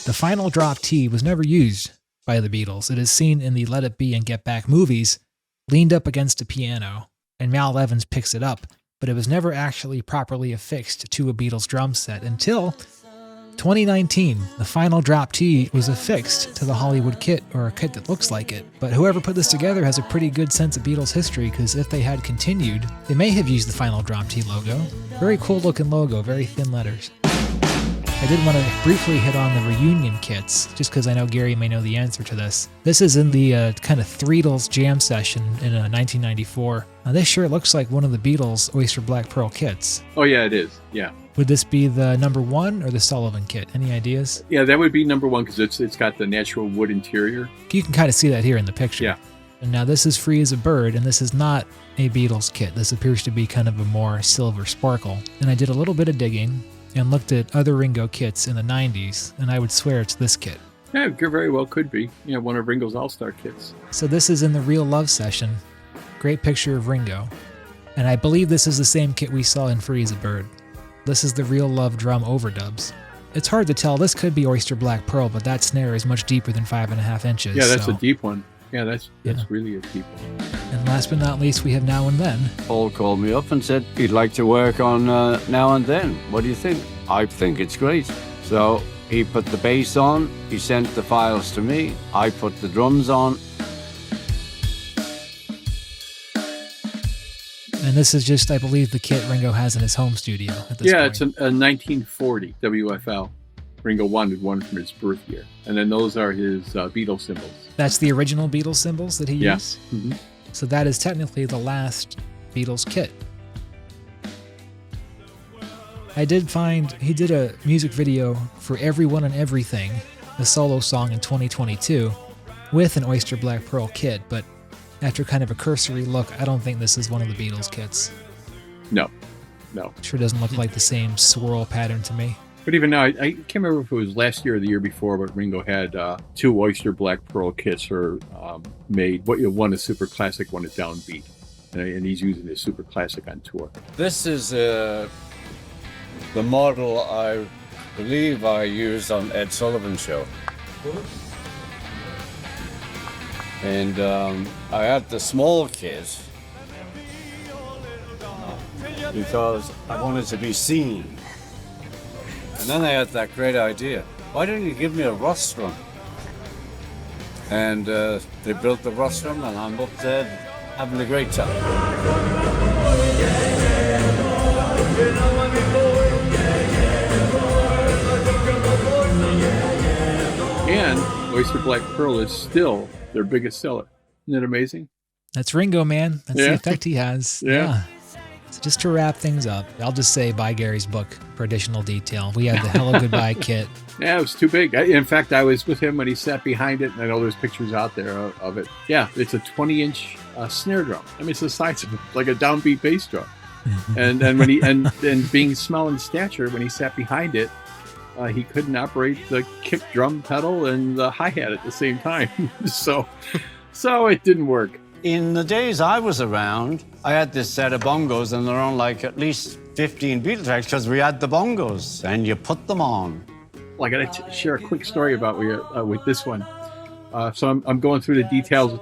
The final drop T was never used by the Beatles. It is seen in the Let It Be and Get Back movies, leaned up against a piano, and Mal Evans picks it up, but it was never actually properly affixed to a Beatles drum set until 2019. The final drop T was affixed to the Hollywood Kit, or a kit that looks like it. But whoever put this together has a pretty good sense of Beatles history, because if they had continued, they may have used the final drop T logo. Very cool looking logo, very thin letters. I did want to briefly hit on the reunion kits, just because I know Gary may know the answer to this. This is in the kind of Threedles jam session in 1994. Now this sure looks like one of the Beatles Oyster Black Pearl kits. Oh yeah, it is. Yeah. Would this be the number 1 or the Sullivan kit? Any ideas? Yeah, that would be number 1 because it's got the natural wood interior. You can kind of see that here in the picture. Yeah. And now this is Free as a Bird, and this is not a Beatles kit. This appears to be kind of a more silver sparkle. And I did a little bit of digging and looked at other Ringo kits in the 90s, and I would swear it's this kit. Yeah, it very well could be. One of Ringo's All-Star kits. So this is in the Real Love session. Great picture of Ringo. And I believe this is the same kit we saw in Free as a Bird. This is the Real Love drum overdubs. It's hard to tell. This could be Oyster Black Pearl, but that snare is much deeper than 5.5 inches. Yeah, that's a deep one. Yeah, that's really a deep one. And last but not least, we have Now and Then. Paul called me up and said he'd like to work on Now and Then. What do you think? I think it's great. So he put the bass on, he sent the files to me, I put the drums on. And this is just, I believe, the kit Ringo has in his home studio at this point. It's a 1940 WFL. Ringo wanted one from his birth year. And then those are his Beatles cymbals. That's the original Beatles cymbals that he Yeah. used? Mm-hmm. So that is technically the last Beatles kit. I did find he did a music video for Everyone and Everything, a solo song in 2022, with an Oyster Black Pearl kit, but after kind of a cursory look, I don't think this is one of the Beatles kits. No. Sure doesn't look like the same swirl pattern to me. But even now, I can't remember if it was last year or the year before, but Ringo had 2 Oyster Black Pearl kits made. One is super classic, one is downbeat. And he's using his super classic on tour. This is the model I believe I used on Ed Sullivan's show. And I had the small kit because I wanted to be seen. And then I had that great idea. Why don't you give me a rostrum? And they built the rostrum, and I'm up there having a great time. And Oyster Black Pearl is still their biggest seller. Isn't that amazing? That's Ringo, man. That's the effect he has. Yeah. So just to wrap things up, I'll just say buy Gary's book for additional detail. We had the Hello Goodbye kit. Yeah, it was too big. In fact, I was with him when he sat behind it, and I know there's pictures out there of it. Yeah, it's a 20-inch snare drum. I mean, it's the size of like a downbeat bass drum. And when he and being small in stature, when he sat behind it, he couldn't operate the kick drum pedal and the hi-hat at the same time. so it didn't work. In the days I was around, I had this set of bongos, and they're on like at least 15 Beatles tracks because we had the bongos, and you put them on. Well, I got to share a quick story about with this one. So I'm going through the details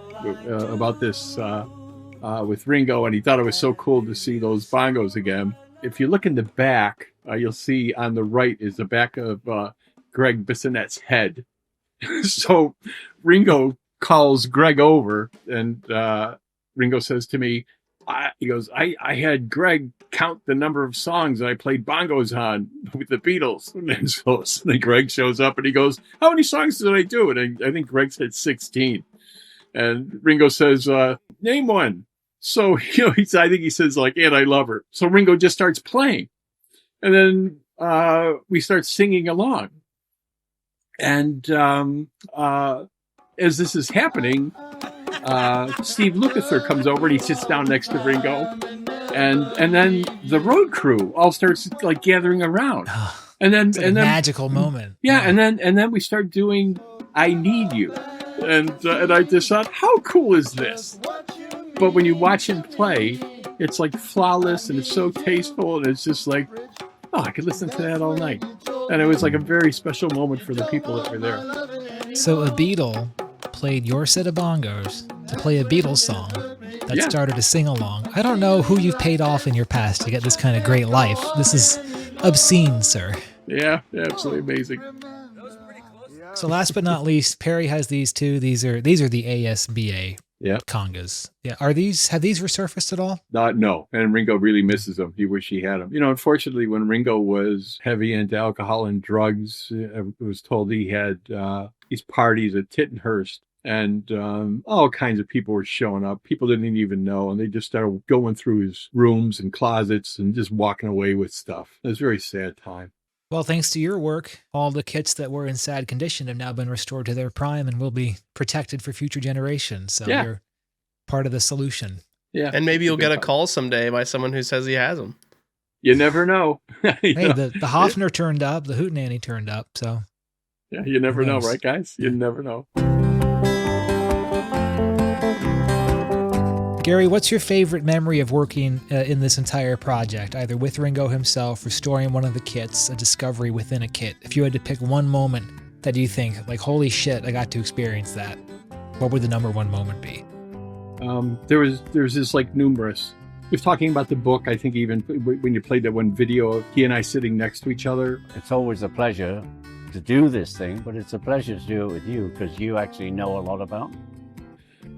about this with Ringo, and he thought it was so cool to see those bongos again. If you look in the back, you'll see on the right is the back of Greg Bissonet's head. So Ringo calls Greg over, and Ringo says to me, I had Greg count the number of songs that I played bongos on with the Beatles. And so then Greg shows up and he goes, how many songs did I do? And I think Greg said 16. And Ringo says, name one. So, I think he says like, and I love her. So Ringo just starts playing. And then we start singing along. And as this is happening, Steve Lukather comes over and he sits down next to Ringo, and then the road crew all starts like gathering around, and then It's like a magical moment. Yeah, and then we start doing "I Need You," and I just thought, how cool is this? But when you watch him play, it's like flawless and it's so tasteful, and it's just like, oh, I could listen to that all night, and it was like a very special moment for the people that were there. So a Beatle played your set of bongos to play a Beatles song that started a sing-along. I don't know who you've paid off in your past to get this kind of great life. This is obscene, sir. Yeah, absolutely amazing. So last but not least, Perry has these two. These are the ASBA congas. Yeah. Have these resurfaced at all? No. And Ringo really misses them. He wish he had them. Unfortunately, when Ringo was heavy into alcohol and drugs, I was told he had these parties at Tittenhurst. And all kinds of people were showing up. People didn't even know. And they just started going through his rooms and closets and just walking away with stuff. It was a very sad time. Well, thanks to your work, all the kits that were in sad condition have now been restored to their prime and will be protected for future generations. So you're part of the solution. Yeah. And maybe you'll get a call someday by someone who says he has them. You never know. The Hofner turned up, the Hootenanny turned up. So yeah, you never know, right, guys? You never know. Gary, what's your favorite memory of working in this entire project, either with Ringo himself, restoring one of the kits, a discovery within a kit? If you had to pick one moment that you think, like, holy shit, I got to experience that, what would the number one moment be? There's this like numerous. He was talking about the book, I think even when you played that one video of he and I sitting next to each other. It's always a pleasure to do this thing, but it's a pleasure to do it with you because you actually know a lot about it.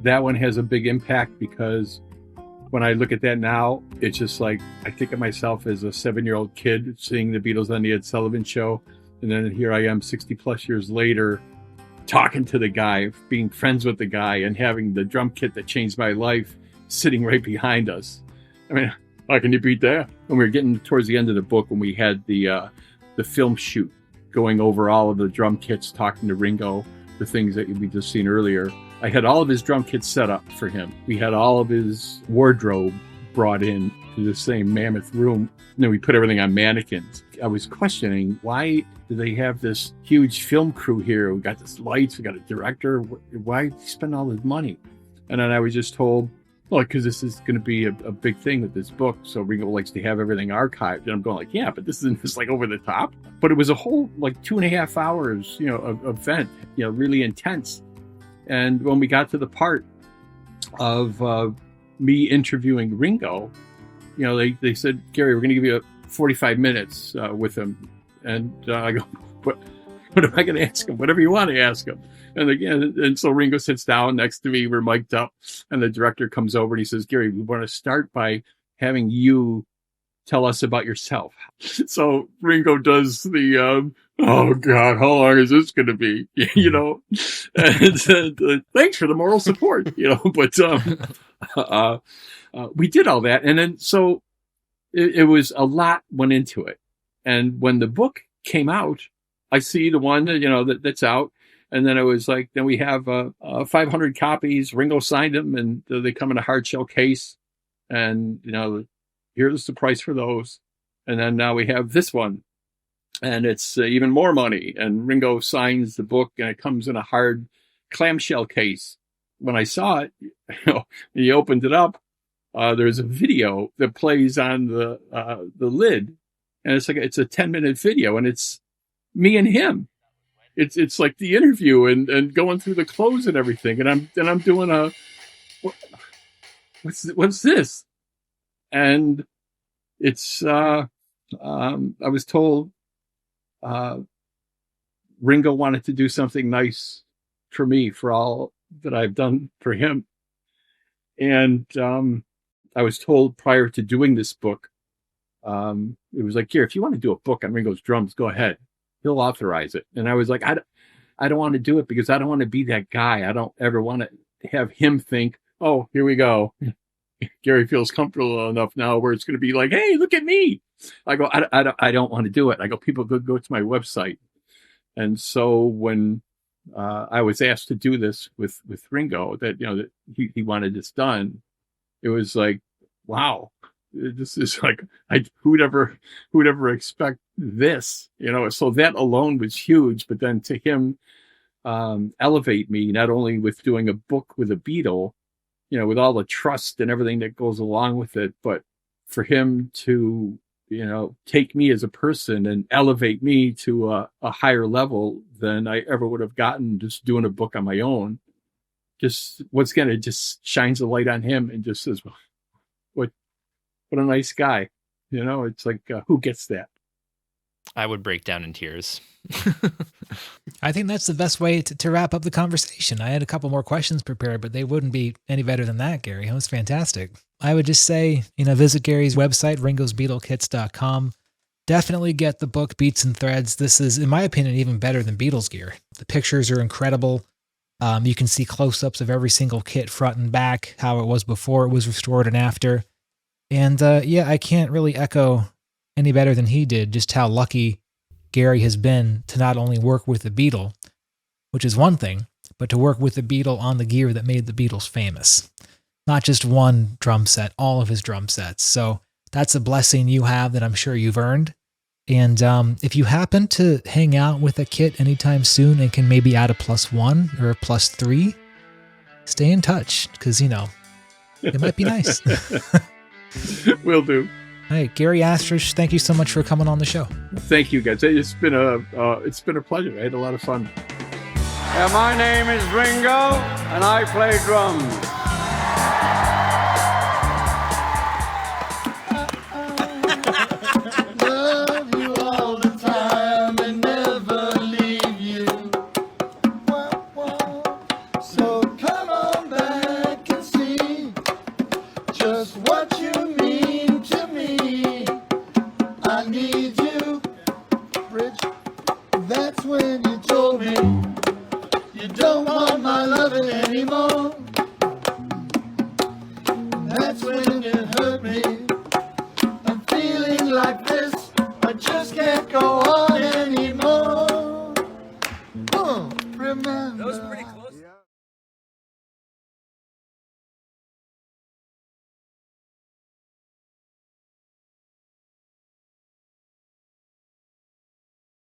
That one has a big impact because when I look at that now, it's just like I think of myself as a 7-year-old kid seeing the Beatles on the Ed Sullivan Show. And then here I am 60 plus years later talking to the guy, being friends with the guy and having the drum kit that changed my life sitting right behind us. I mean, how can you beat that? When we were getting towards the end of the book, when we had the film shoot going over all of the drum kits, talking to Ringo, the things that we just seen earlier, I had all of his drum kits set up for him. We had all of his wardrobe brought in to the same mammoth room. And then we put everything on mannequins. I was questioning, why do they have this huge film crew here? We got this lights, we got a director. Why spend all this money? And then I was just told, well, because this is going to be a big thing with this book. So Ringo likes to have everything archived. And I'm going like, yeah, but this isn't just like over the top. But it was a whole like 2.5 hours, of event, really intense. And when we got to the part of me interviewing Ringo, they said, Gary, we're going to give you 45 minutes with him. And I go, what am I going to ask him? Whatever you want to ask him. And again, and so Ringo sits down next to me. We're mic'd up. And the director comes over and he says, Gary, we want to start by having you tell us about yourself. So Ringo does the, oh God, how long is this going to be? And thanks for the moral support, but we did all that. And then, so it was a lot went into it. And when the book came out, I see the one, that's out. And then it was like, then we have 500 copies. Ringo signed them and they come in a hard shell case. And, here's the price for those. And then now we have this one. And it's even more money. And Ringo signs the book and it comes in a hard clamshell case. When I saw it, he opened it up. There's a video that plays on the lid. And it's a 10-minute video and it's me and him. It's like the interview and going through the clothes and everything. And I'm doing what's this? And it's, I was told, Ringo wanted to do something nice for me for all that I've done for him. And, I was told prior to doing this book, it was like, here, if you want to do a book on Ringo's drums, go ahead. He'll authorize it. And I was like, I don't want to do it because I don't want to be that guy. I don't ever want to have him think, oh, here we go. Gary feels comfortable enough now where it's going to be like, hey, look at me. I go, I don't want to do it. I go, people go to my website. And so when I was asked to do this with Ringo, that that he wanted this done, it was like, wow, this is like, who'd ever expect this? So that alone was huge. But then to him elevate me, not only with doing a book with a Beatle, with all the trust and everything that goes along with it, but for him to, take me as a person and elevate me to a higher level than I ever would have gotten just doing a book on my own. Just just shines a light on him and just says, what a nice guy. It's like, who gets that? I would break down in tears. I think that's the best way to wrap up the conversation. I had a couple more questions prepared, but they wouldn't be any better than that, Gary. That was fantastic. I would just say, visit Gary's website, ringosbeatlekits.com. Definitely get the book Beats and Threads. This is, in my opinion, even better than Beatles gear. The pictures are incredible. You can see close-ups of every single kit front and back, how it was before it was restored and after. And I can't really echo any better than he did just how lucky Gary has been to not only work with the Beatle, which is one thing, but to work with the Beatle on the gear that made the Beatles famous. Not just one drum set, all of his drum sets. So that's a blessing you have that I'm sure you've earned. And if you happen to hang out with a kit anytime soon and can maybe add a +1 or a +3, stay in touch, because, it might be nice. Will do. Hey, Gary Astridge, thank you so much for coming on the show. Thank you, guys. It's been a pleasure. I had a lot of fun. Yeah, my name is Ringo, and I play drums. Love you all the time and never leave you. So come on back and see just what you mean to me. I need you, Rich. That's when you told me you don't want my loving anymore. That's when it hurt me. I'm feeling like this. I just can't go on anymore. Oh, remember. That was pretty close.